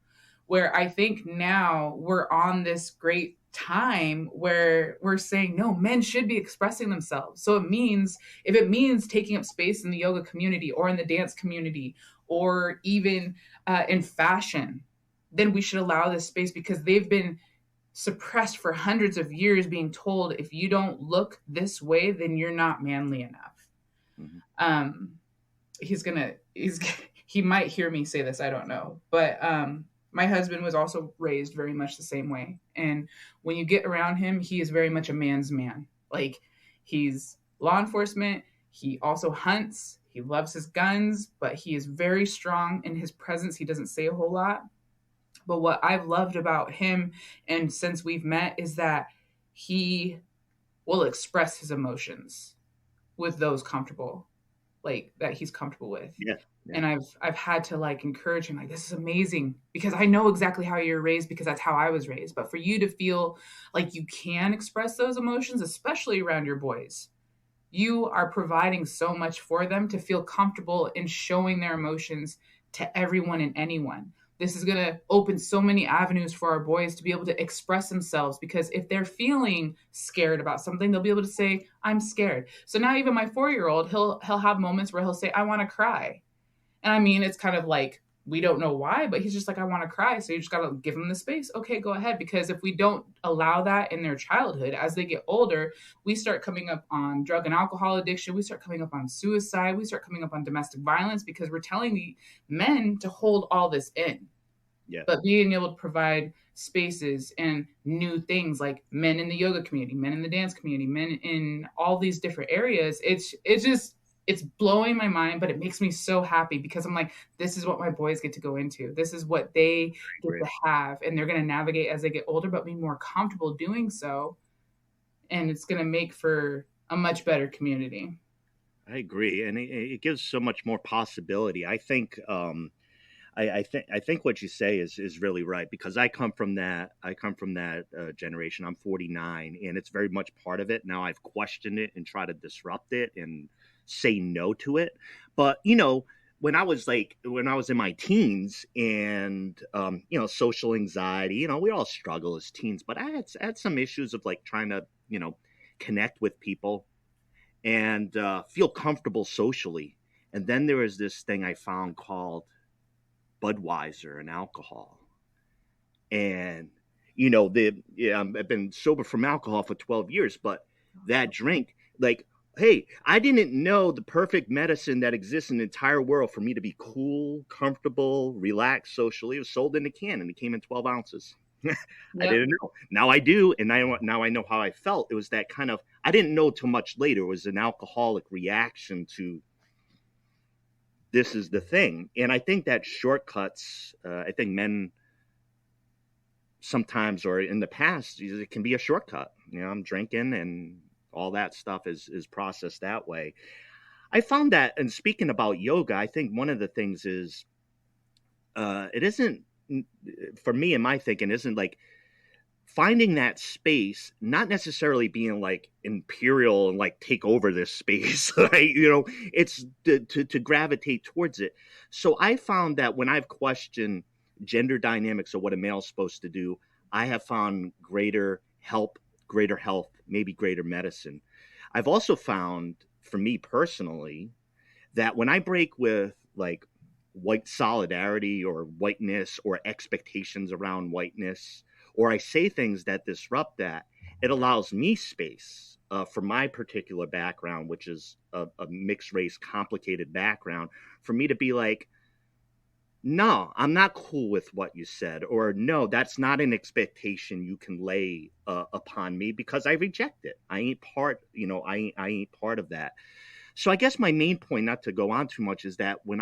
Where I think now we're on this great time where we're saying, no, men should be expressing themselves. So if it means taking up space in the yoga community or in the dance community or even in fashion, then we should allow this space, because they've been suppressed for hundreds of years, being told if you don't look this way, then you're not manly enough. Mm-hmm. He might hear me say this, I don't know, but My husband was also raised very much the same way. And when you get around him, he is very much a man's man. Like, he's law enforcement. He also hunts. He loves his guns, but he is very strong in his presence. He doesn't say a whole lot. But what I've loved about him, and since we've met, is that he will express his emotions with those comfortable, like that he's comfortable with.
Yeah. Yeah.
And I've had to like encourage him, like, this is amazing, because I know exactly how you're raised, because that's how I was raised. But for you to feel like you can express those emotions, especially around your boys, you are providing so much for them to feel comfortable in showing their emotions to everyone and anyone. This is going to open so many avenues for our boys to be able to express themselves, because if they're feeling scared about something, they'll be able to say, I'm scared. So now even my 4-year-old, he'll have moments where he'll say, I want to cry. And I mean, it's kind of like, we don't know why, but he's just like, I want to cry. So you just got to give him the space. Okay, go ahead. Because if we don't allow that in their childhood, as they get older, we start coming up on drug and alcohol addiction. We start coming up on suicide. We start coming up on domestic violence, because we're telling the men to hold all this in.
Yeah.
But being able to provide spaces and new things, like men in the yoga community, men in the dance community, men in all these different areas, it's blowing my mind, but it makes me so happy, because I'm like, this is what my boys get to go into. This is what they get to have, and they're going to navigate as they get older, but be more comfortable doing so. And it's going to make for a much better community.
I agree, and it gives so much more possibility. I think I think what you say is really right, because I come from that generation. I'm 49, and it's very much part of it. Now I've questioned it and try to disrupt it and say no to it. But when I was in my teens, and social anxiety, we all struggle as teens, but I had some issues of like trying to connect with people and feel comfortable socially. And then there was this thing I found called Budweiser and alcohol. And I've been sober from alcohol for 12 years, but that drink, like, hey, I didn't know the perfect medicine that exists in the entire world for me to be cool, comfortable, relaxed socially. It was sold in a can, and it came in 12 ounces. I didn't know. Now I do, and now I know how I felt. It was that kind of, I didn't know too much later. It was an alcoholic reaction to, this is the thing. And I think that shortcuts, I think men sometimes, or in the past, it can be a shortcut. I'm drinking, and all that stuff is processed that way. I found that, and speaking about yoga, I think one of the things is, it isn't, for me, in my thinking, isn't like finding that space, not necessarily being like imperial and like take over this space, right? It's to gravitate towards it. So I found that when I've questioned gender dynamics or what a male's supposed to do, I have found greater help, greater health, maybe greater medicine. I've also found, for me personally, that when I break with like white solidarity or whiteness or expectations around whiteness, or I say things that disrupt that, it allows me space for my particular background, which is a mixed race, complicated background, for me to be like, no, I'm not cool with what you said, or no, that's not an expectation you can lay upon me, because I reject it. I ain't part, I ain't part of that. So I guess my main point, not to go on too much, is that when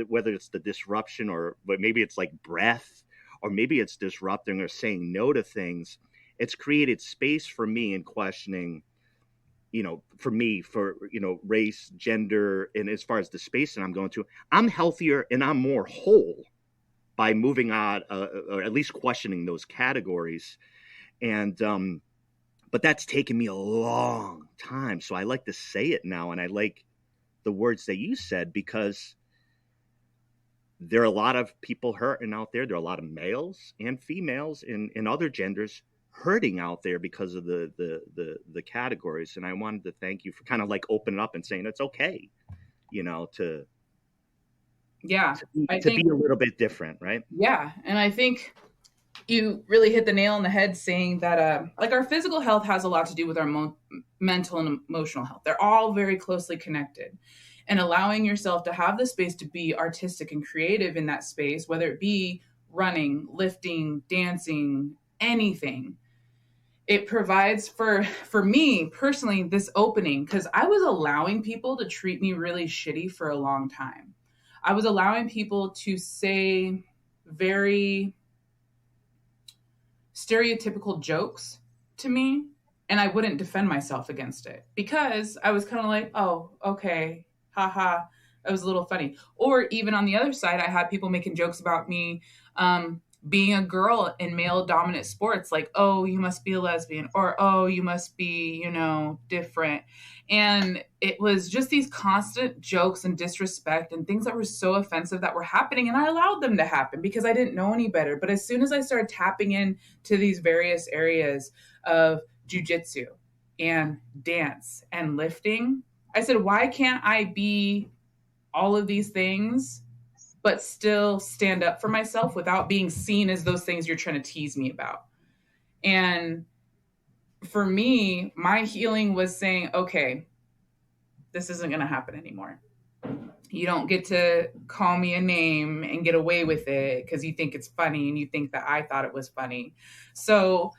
whether it's the disruption, or but maybe it's like breath, or maybe it's disrupting or saying no to things, it's created space for me in questioning, for race, gender, and as far as the space that I'm going to, I'm healthier and I'm more whole by moving on, or at least questioning those categories. And, but that's taken me a long time. So I like to say it now, and I like the words that you said, because there are a lot of people hurting out there. There are a lot of males and females in other genders hurting out there because of the categories. And I wanted to thank you for kind of like opening up and saying it's okay, to be a little bit different, right?
Yeah, and I think you really hit the nail on the head, saying that like our physical health has a lot to do with our mental and emotional health. They're all very closely connected. And allowing yourself to have the space to be artistic and creative in that space, whether it be running, lifting, dancing, anything, it provides for me personally this opening, because I was allowing people to treat me really shitty for a long time. I was allowing people to say very stereotypical jokes to me, and I wouldn't defend myself against it because I was kind of like, oh, okay, haha, it was a little funny. Or even on the other side, I had people making jokes about me being a girl in male dominant sports, like, oh, you must be a lesbian, or oh, you must be, different. And it was just these constant jokes and disrespect and things that were so offensive that were happening. And I allowed them to happen because I didn't know any better. But as soon as I started tapping in to these various areas of jujitsu and dance and lifting, I said, why can't I be all of these things but still stand up for myself without being seen as those things you're trying to tease me about? And for me, my healing was saying, okay, this isn't going to happen anymore. You don't get to call me a name and get away with it because you think it's funny and you think that I thought it was funny. So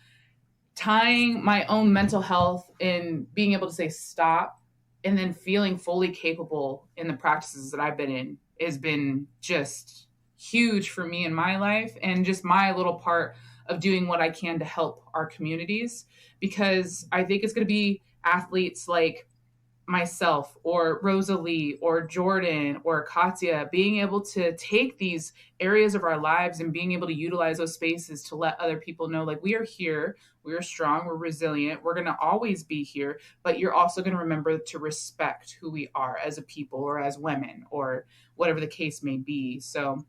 tying my own mental health and being able to say stop, and then feeling fully capable in the practices that I've been in has been just huge for me in my life, and just my little part of doing what I can to help our communities, because I think it's going to be athletes like myself or Rosalie or Jordan or Katya being able to take these areas of our lives and being able to utilize those spaces to let other people know, like, we are here, we are strong, we're resilient, we're going to always be here, but you're also going to remember to respect who we are as a people or as women or whatever the case may be. So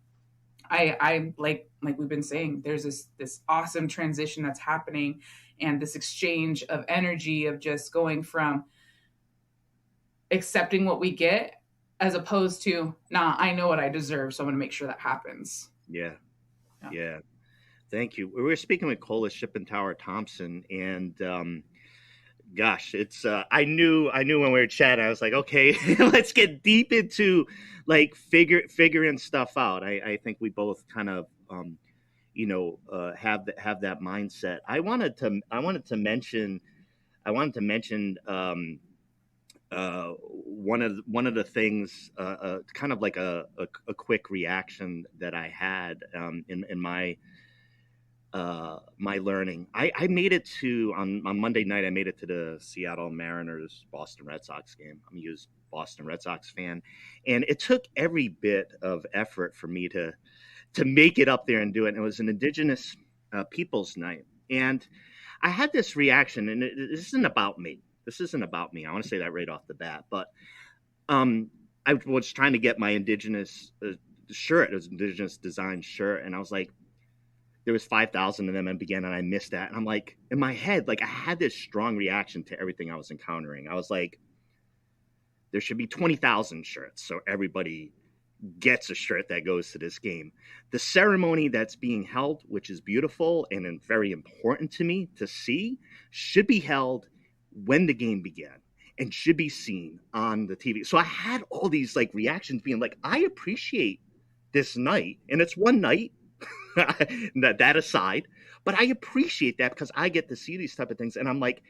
I like we've been saying, there's this awesome transition that's happening, and this exchange of energy of just going from accepting what we get as opposed to, nah, I know what I deserve, so I'm going to make sure that happens.
Yeah. Thank you. We were speaking with Kola Shippentower-Thompson, and gosh, it's I knew when we were chatting, I was like, okay, let's get deep into like figuring stuff out. I think we both kind of have that mindset. I wanted to mention one of the things, kind of like a quick reaction that I had in my learning. I made it to on Monday night. I made it to the Seattle Mariners Boston Red Sox game. I'm a huge Boston Red Sox fan, and it took every bit of effort for me to make it up there and do it. And it was an Indigenous Peoples Night, and I had this reaction, and this isn't about me. This isn't about me. I want to say that right off the bat. But I was trying to get my Indigenous shirt. It was an Indigenous design shirt, and I was like, there was 5,000 of them and began, and I missed that. And I'm like, in my head, like I had this strong reaction to everything I was encountering. I was like, there should be 20,000 shirts so everybody gets a shirt that goes to this game. The ceremony that's being held, which is beautiful and very important to me to see, should be held when the game began and should be seen on the TV. So I had all these like reactions being like, I appreciate this night, and it's one night, that aside, but I appreciate that because I get to see these type of things, and I'm like,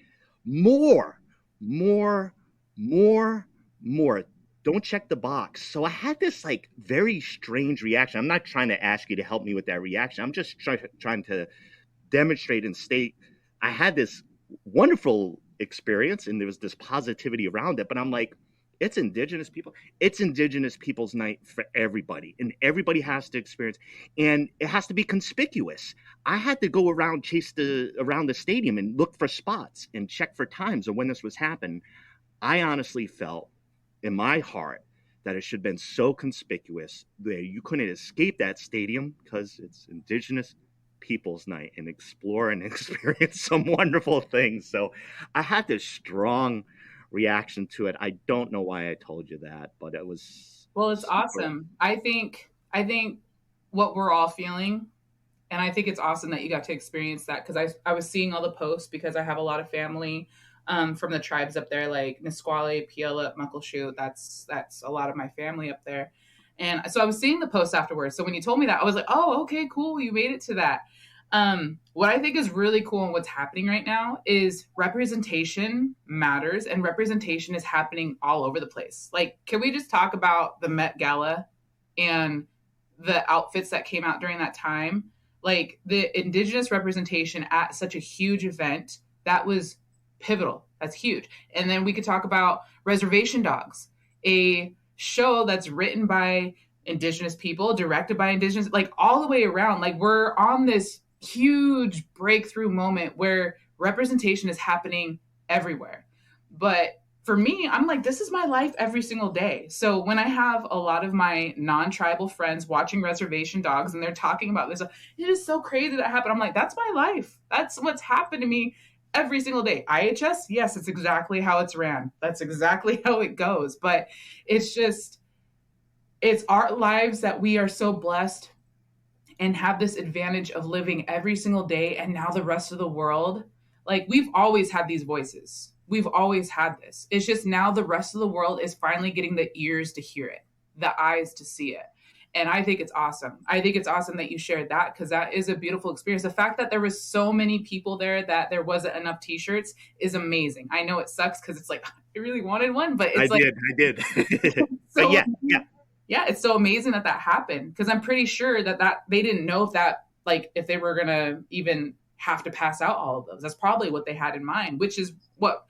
more, more, more, more. Don't check the box. So I had this like very strange reaction. I'm not trying to ask you to help me with that reaction. I'm just trying to demonstrate and state I had this wonderful experience and there was this positivity around it. But I'm like, it's Indigenous people. It's Indigenous Peoples Night for everybody, and everybody has to experience, and it has to be conspicuous. I had to go around, around the stadium and look for spots and check for times of when this was happening. I honestly felt in my heart that it should have been so conspicuous that you couldn't escape that stadium because it's Indigenous Peoples Night and explore and experience some wonderful things. So I had this strong reaction to it. I don't know why I told you that, but it was
Well, it's
super.
awesome. I think what we're all feeling, and I think it's awesome that you got to experience that, because I was seeing all the posts because I have a lot of family from the tribes up there, like Nisqually, Puyallup, Muckleshoot. That's a lot of my family up there. And so I was seeing the post afterwards. So when you told me that, I was like, oh, okay, cool. You made it to that. What I think is really cool and what's happening right now is representation matters, and representation is happening all over the place. Like, can we just talk about the Met Gala and the outfits that came out during that time? Like, the Indigenous representation at such a huge event, that was pivotal. That's huge. And then we could talk about Reservation Dogs, a show that's written by Indigenous people, directed by Indigenous, like all the way around. Like, we're on this huge breakthrough moment where representation is happening everywhere. But for me, I'm like, this is my life every single day. So when I have a lot of my non-tribal friends watching Reservation Dogs and they're talking about this, it is so crazy that happened. I'm like, that's my life. That's what's happened to me every single day. IHS, yes, it's exactly how it's ran. That's exactly how it goes. But it's just, it's our lives that we are so blessed and have this advantage of living every single day. And now the rest of the world, like, we've always had these voices. We've always had this. It's just now the rest of the world is finally getting the ears to hear it, the eyes to see it. And I think it's awesome. I think it's awesome that you shared that, because that is a beautiful experience. The fact that there was so many people there that there wasn't enough t-shirts is amazing. I know it sucks because it's like, I really wanted one, but it's
I did.
so,
But
yeah, it's so amazing that that happened, because I'm pretty sure that they didn't know if that, like, if they were gonna even have to pass out all of those. That's probably what they had in mind, which is what,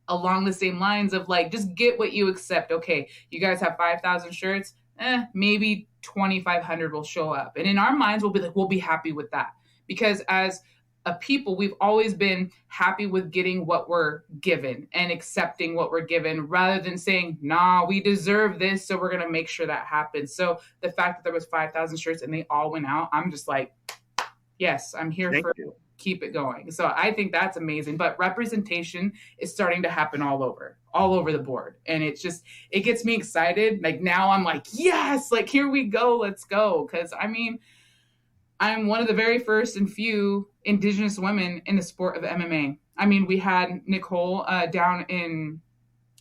along the same lines of, like, just get what you accept. Okay, you guys have 5,000 shirts, maybe 2,500 will show up, and in our minds we'll be like, we'll be happy with that, because as a people, we've always been happy with getting what we're given and accepting what we're given, rather than saying, nah, we deserve this, so we're going to make sure that happens. So the fact that there was 5,000 shirts and they all went out, I'm just like, yes, I'm here
Thank
for
you.
keep it going. So I think that's amazing. But representation is starting to happen all over the board. And it's just, it gets me excited. Like, now I'm like, yes, like, here we go. Let's go. Because I mean, I'm one of the very first and few Indigenous women in the sport of MMA. I mean, we had Nicole down in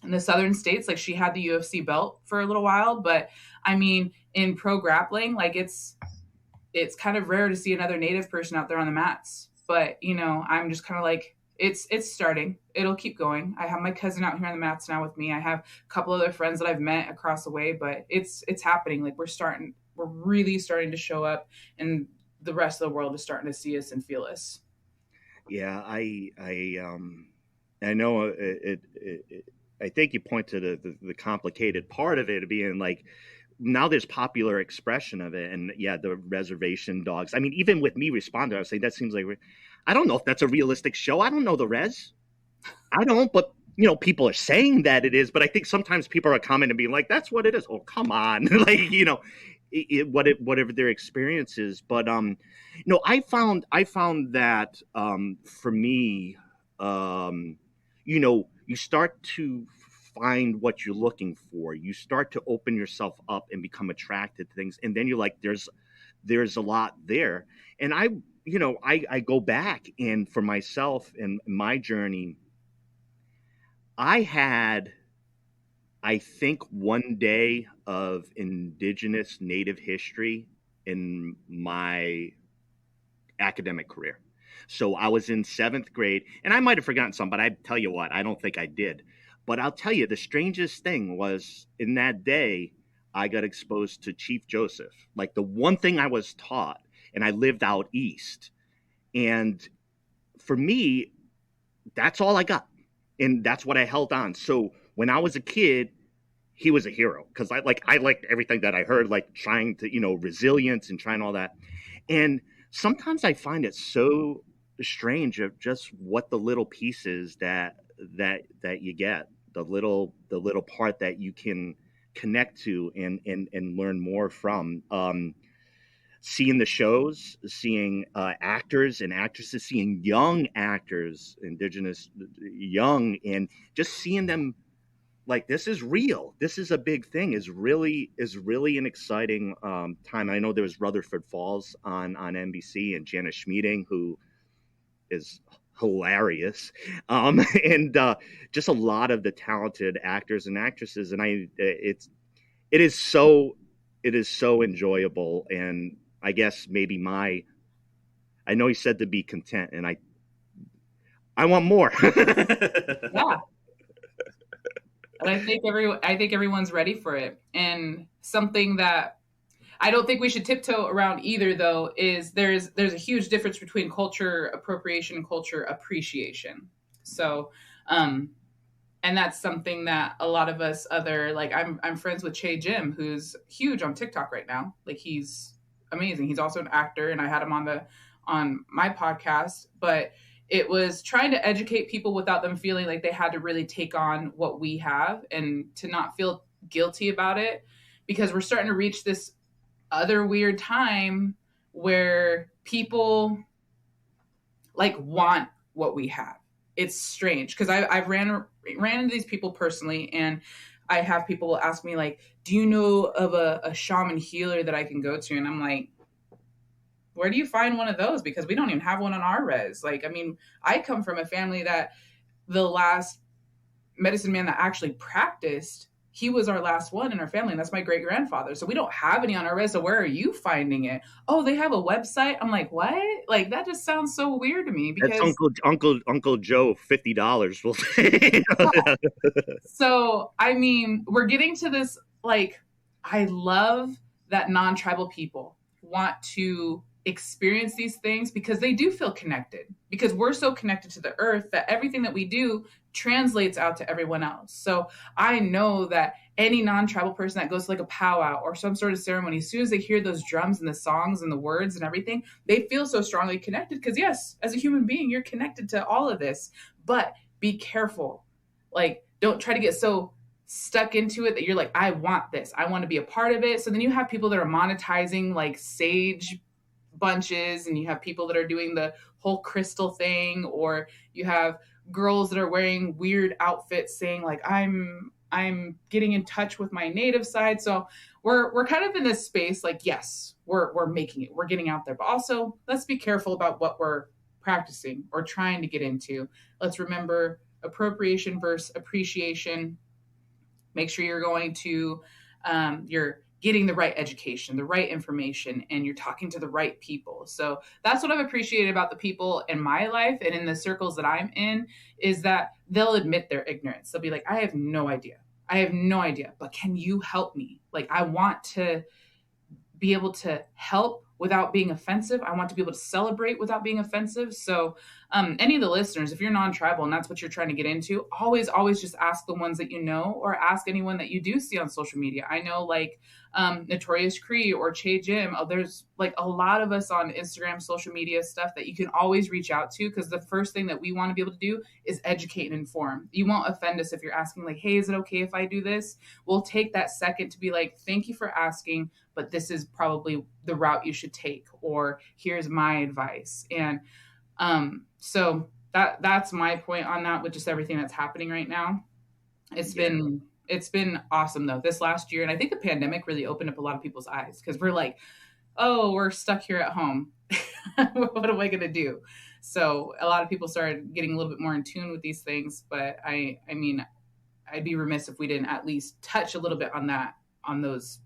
the southern states. Like, she had the UFC belt for a little while, but I mean, in pro grappling, like, it's kind of rare to see another Native person out there on the mats. But I'm just kind of like, it's starting. It'll keep going. I have my cousin out here on the mats now with me. I have a couple other friends that I've met across the way, but it's happening. Like, we're really starting to show up, and the rest of the world is starting to see us and feel us.
Yeah, I know I think you point to the complicated part of it being like, now there's popular expression of it, and yeah, the Reservation Dogs. I mean, even with me responding, I was saying that seems like, I don't know if that's a realistic show. I don't know the res. I don't, but people are saying that it is. But I think sometimes people are commenting, being like, "That's what it is." Oh, come on, like whatever their experience is. But I found that for me, you start to find what you're looking for. You start to open yourself up and become attracted to things, and then you're like, there's a lot there. And I go back, and for myself and my journey, I had, I think, one day of Indigenous Native history in my academic career. So I was in seventh grade, and I might have forgotten some, but I tell you what, I don't think I did. But I'll tell you, the strangest thing was, in that day, I got exposed to Chief Joseph, like the one thing I was taught, and I lived out east. And for me, that's all I got. And that's what I held on. So when I was a kid, he was a hero, because I liked everything that I heard, like trying to, resilience and trying all that. And sometimes I find it so strange of just what the little pieces that you get, the little part that you can connect to and learn more from. Seeing the shows, seeing actors and actresses, seeing young actors, Indigenous young, and just seeing them like, this is real. This is a big thing. Is really an exciting time. I know there was Rutherford Falls on NBC, and Janice Schmieding, who is hilarious, and just a lot of the talented actors and actresses. And it is so it is so enjoyable. And I guess maybe I know he said to be content, and I want more.
Yeah. And I think everyone's ready for it. And something that I don't think we should tiptoe around either, though, is there's a huge difference between culture appropriation and culture appreciation. So, um, and that's something that a lot of us other like I'm friends with Che Jim, who's huge on TikTok right now. Like he's amazing. He's also an actor, and I had him on my podcast. But it was trying to educate people without them feeling like they had to really take on what we have, and to not feel guilty about it, because we're starting to reach this other weird time where people like want what we have. It's strange because I've ran into these people personally, and I have people ask me like, "Do you know of a shaman healer that I can go to?" And I'm like, "Where do you find one of those? Because we don't even have one on our res." Like, I mean, I come from a family that the last medicine man that actually practiced, he was our last one in our family, and that's my great grandfather. So we don't have any on our res. So where are you finding it? Oh, they have a website. I'm like, what? Like that just sounds so weird to me
That's
because
Uncle Joe, $50 will say.
so I mean, we're getting to this like I love that non-tribal people want to experience these things because they do feel connected, because we're so connected to the earth that everything that we do translates out to everyone else. So I know that any non-tribal person that goes to like a powwow or some sort of ceremony, as soon as they hear those drums and the songs and the words and everything, they feel so strongly connected because yes, as a human being, you're connected to all of this. But be careful. Like, don't try to get so stuck into it that you're like, I want this. I want to be a part of it. So then you have people that are monetizing like sage bunches, and you have people that are doing the whole crystal thing, or you have girls that are wearing weird outfits saying like I'm getting in touch with my native side. So we're kind of in this space like yes, we're making it. We're getting out there. But also, let's be careful about what we're practicing or trying to get into. Let's remember appropriation versus appreciation. Make sure you're going to you're getting the right education, the right information, and you're talking to the right people. So that's what I've appreciated about the people in my life and in the circles that I'm in, is that they'll admit their ignorance. They'll be like, I have no idea. I have no idea, but can you help me? Like, I want to be able to help without being offensive. I want to be able to celebrate without being offensive. So, any of the listeners, if you're non-tribal and that's what you're trying to get into, always just ask the ones that you know, or ask anyone that you do see on social media. I know, like Notorious Cree or Che Jim. There's like a lot of us on Instagram, social media stuff that you can always reach out to, because the first thing that we want to be able to do is educate and inform. You won't offend us if you're asking like, hey, is it okay if I do this? We'll take that second to be like, thank you for asking, but this is probably the route you should take, or here's my advice. And so that's my point on that, with just everything that's happening right now. It's been awesome though this last year, and I think the pandemic really opened up a lot of people's eyes, because we're like, oh, we're stuck here at home. What am I going to do? So a lot of people started getting a little bit more in tune with these things, but I mean, I'd be remiss if we didn't at least touch a little bit on that, on those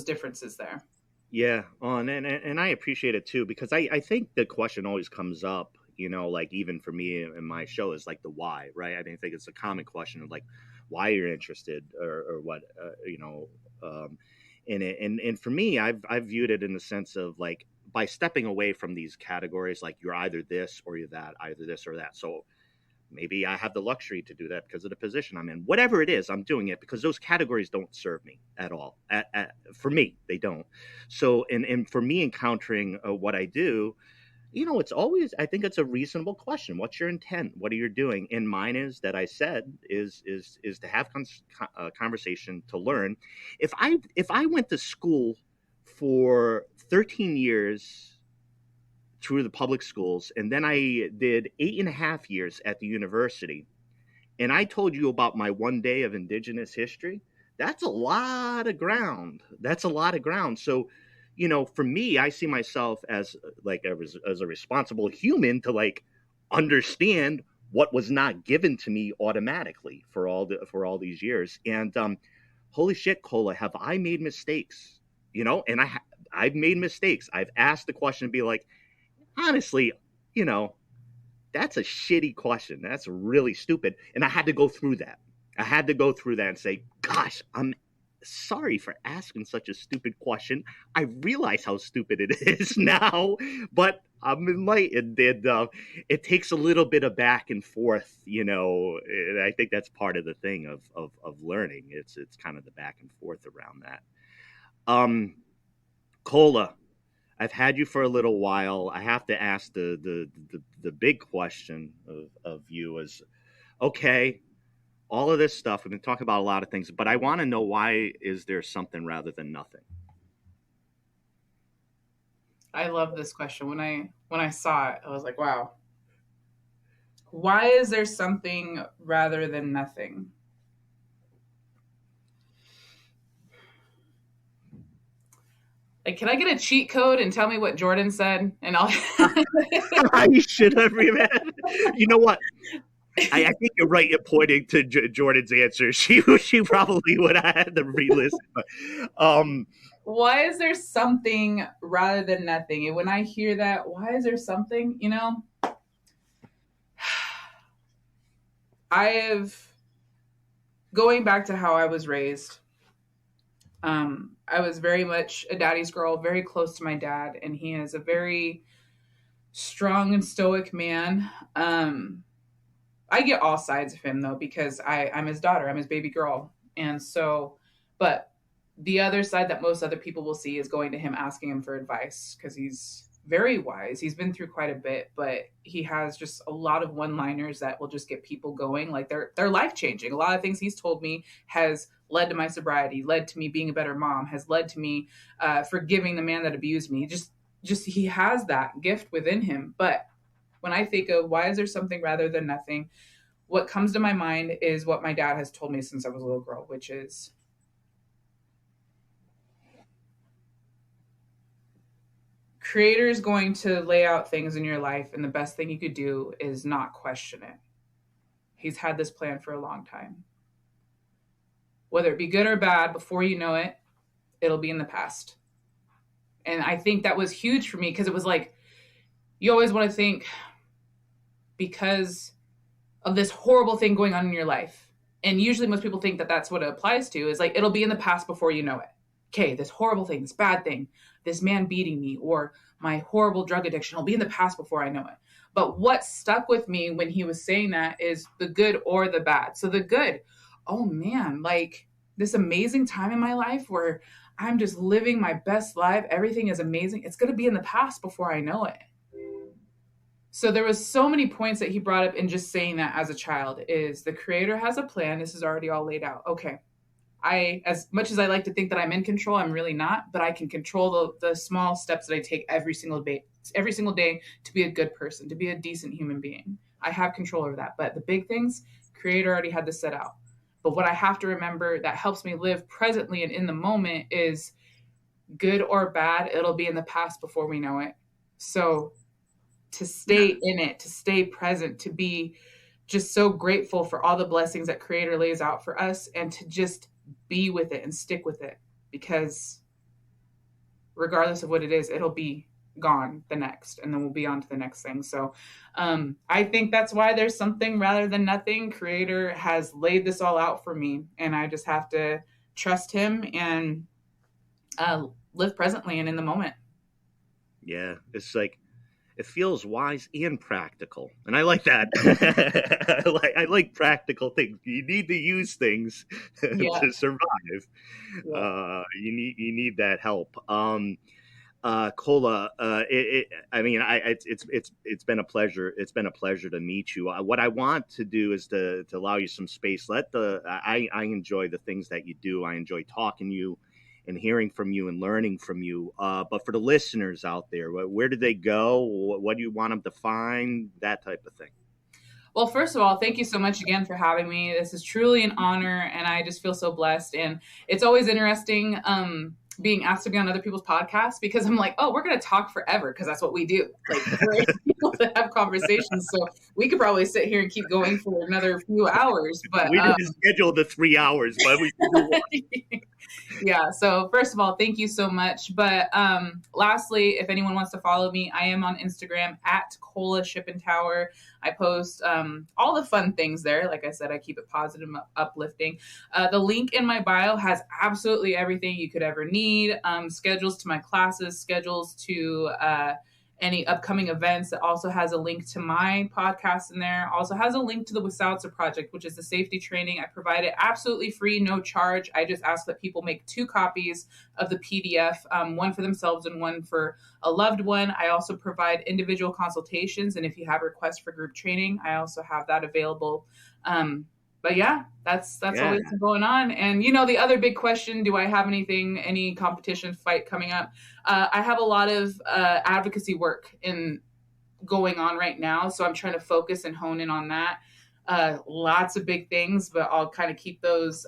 differences there.
Yeah, and I appreciate it too, because I think the question always comes up, like even for me in my show, is like the why, right? I mean, I think it's a common question of like why you're interested, or what, in it. And for me, I've viewed it in the sense of like, by stepping away from these categories, like you're either this or you're that, either this or that. So maybe I have the luxury to do that because of the position I'm in. Whatever it is, I'm doing it because those categories don't serve me at all. For me, they don't. So, and for me, encountering what I do, it's always, I think it's a reasonable question. What's your intent? What are you doing? And mine is, that I said, is to have conversation, to learn. If I went to school for 13 years through the public schools, and then I did 8.5 years at the university, and I told you about my one day of Indigenous history, that's a lot of ground. That's a lot of ground. So, for me, I see myself as like as a responsible human to like understand what was not given to me automatically for all these years. And holy shit, Kola, have I made mistakes? and I've made mistakes. I've asked the question and be like, honestly, that's a shitty question. That's really stupid. And I had to go through that. And say, gosh, I'm sorry for asking such a stupid question. I realize how stupid it is now, but I'm enlightened. And it takes a little bit of back and forth, and I think that's part of the thing of learning. It's kind of the back and forth around that. Kola, I've had you for a little while. I have to ask the big question of you is, okay, all of this stuff, we've been talking about a lot of things, but I want to know, why is there something rather than nothing?
I love this question. When I saw it, I was like, wow. Why is there something rather than nothing? Like, can I get a cheat code and tell me what Jordan said? And I'll.
I should have remembered. You know what? I think you're right in pointing to Jordan's answer. She probably would have had to re-listen.
Why is there something rather than nothing? And when I hear that, why is there something? I have, going back to how I was raised. I was very much a daddy's girl, very close to my dad, and he is a very strong and stoic man. I get all sides of him, though, because I'm his daughter. I'm his baby girl. And so, but the other side that most other people will see is going to him, asking him for advice, because he's very wise. He's been through quite a bit, but he has just a lot of one-liners that will just get people going. Like, they're life-changing. A lot of things he's told me has led to my sobriety, led to me being a better mom, has led to me forgiving the man that abused me. Just he has that gift within him. But when I think of why is there something rather than nothing, what comes to my mind is what my dad has told me since I was a little girl, which is Creator is going to lay out things in your life, and the best thing you could do is not question it. He's had this plan for a long time. Whether it be good or bad, before you know it, it'll be in the past. And I think that was huge for me, because it was like, you always want to think, because of this horrible thing going on in your life. And usually most people think that that's what it applies to, is like, it'll be in the past before you know it. Okay, this horrible thing, this bad thing, this man beating me, or my horrible drug addiction will be in the past before I know it. But what stuck with me when he was saying that is the good or the bad. So the good, oh man, like this amazing time in my life where I'm just living my best life. Everything is amazing. It's going to be in the past before I know it. So there was so many points that he brought up in just saying that as a child is the Creator has a plan. This is already all laid out. Okay. As much as I like to think that I'm in control, I'm really not, but I can control the small steps that I take every single day to be a good person, to be a decent human being. I have control over that. But the big things, Creator already had this set out. But what I have to remember that helps me live presently and in the moment is good or bad, it'll be in the past before we know it. So to stay in it, to stay present, to be just so grateful for all the blessings that Creator lays out for us, and to just be with it and stick with it, because regardless of what it is, it'll be gone the next, and then we'll be on to the next thing. So I think that's why there's something rather than nothing. Creator has laid this all out for me, and I just have to trust him and live presently and in the moment.
Yeah, it's like, it feels wise and practical, and I like that. I like practical things. You need to use things to survive. Yeah. You need that help. Kola, it's been a pleasure. It's been a pleasure to meet you. What I want to do is to allow you some space. I enjoy the things that you do. I enjoy talking to you and hearing from you and learning from you. But for the listeners out there, where do they go? What do you want them to find? That type of thing.
Well, first of all, thank you so much again for having me. This is truly an honor, and I just feel so blessed. And it's always interesting being asked to be on other people's podcasts, because I'm like, oh, we're going to talk forever, because that's what we do. Like, we're people that have conversations. So we could probably sit here and keep going for another few hours. But
we didn't schedule the 3 hours, but we can do one.
Yeah. So first of all, thank you so much. But lastly, if anyone wants to follow me, I am on Instagram at Kola Shippentower. I post all the fun things there. Like I said, I keep it positive, uplifting. The link in my bio has absolutely everything you could ever need. Schedules to my classes, schedules to any upcoming events. It also has a link to my podcast in there. Also has a link to the Wisáwca project, which is the safety training. I provide it absolutely free, no charge. I just ask that people make 2 copies of the PDF, one for themselves and one for a loved one. I also provide individual consultations, and if you have requests for group training, I also have that available. But yeah, that's
Yeah.
always going on. And the other big question: do I have any competition fight coming up? I have a lot of advocacy work going on right now, so I'm trying to focus and hone in on that. Lots of big things, but I'll kind of keep those.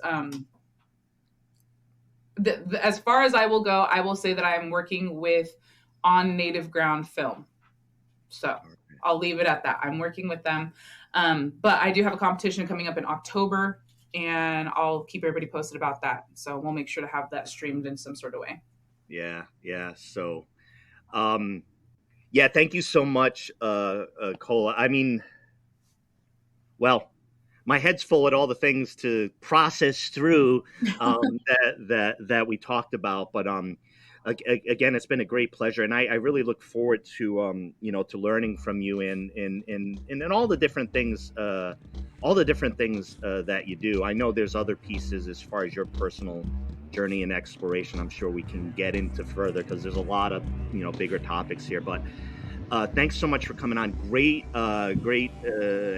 As far as I will go, I will say that I am working with On Native Ground Film. So I'll leave it at that. I'm working with them. But I do have a competition coming up in October, and I'll keep everybody posted about that. So we'll make sure to have that streamed in some sort of way.
Yeah. So, yeah, thank you so much, Kola. I mean, well, my head's full at all the things to process through that we talked about. But again, it's been a great pleasure, and I really look forward to to learning from you and all the different things that you do. I know there's other pieces as far as your personal journey and exploration. I'm sure we can get into further because there's a lot of bigger topics here. But thanks so much for coming on. Great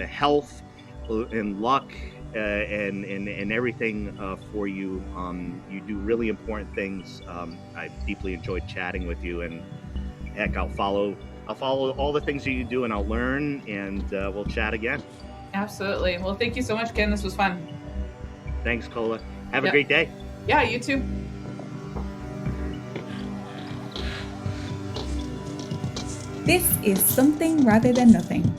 health and luck and everything for you. You do really important things. I deeply enjoyed chatting with you, and heck, I'll follow all the things that you do, and I'll learn, and we'll chat again.
Absolutely. Well, thank you so much, Ken. This was fun.
Thanks, Kola. Have a great day.
Yeah, you too.
This is Something Rather Than Nothing.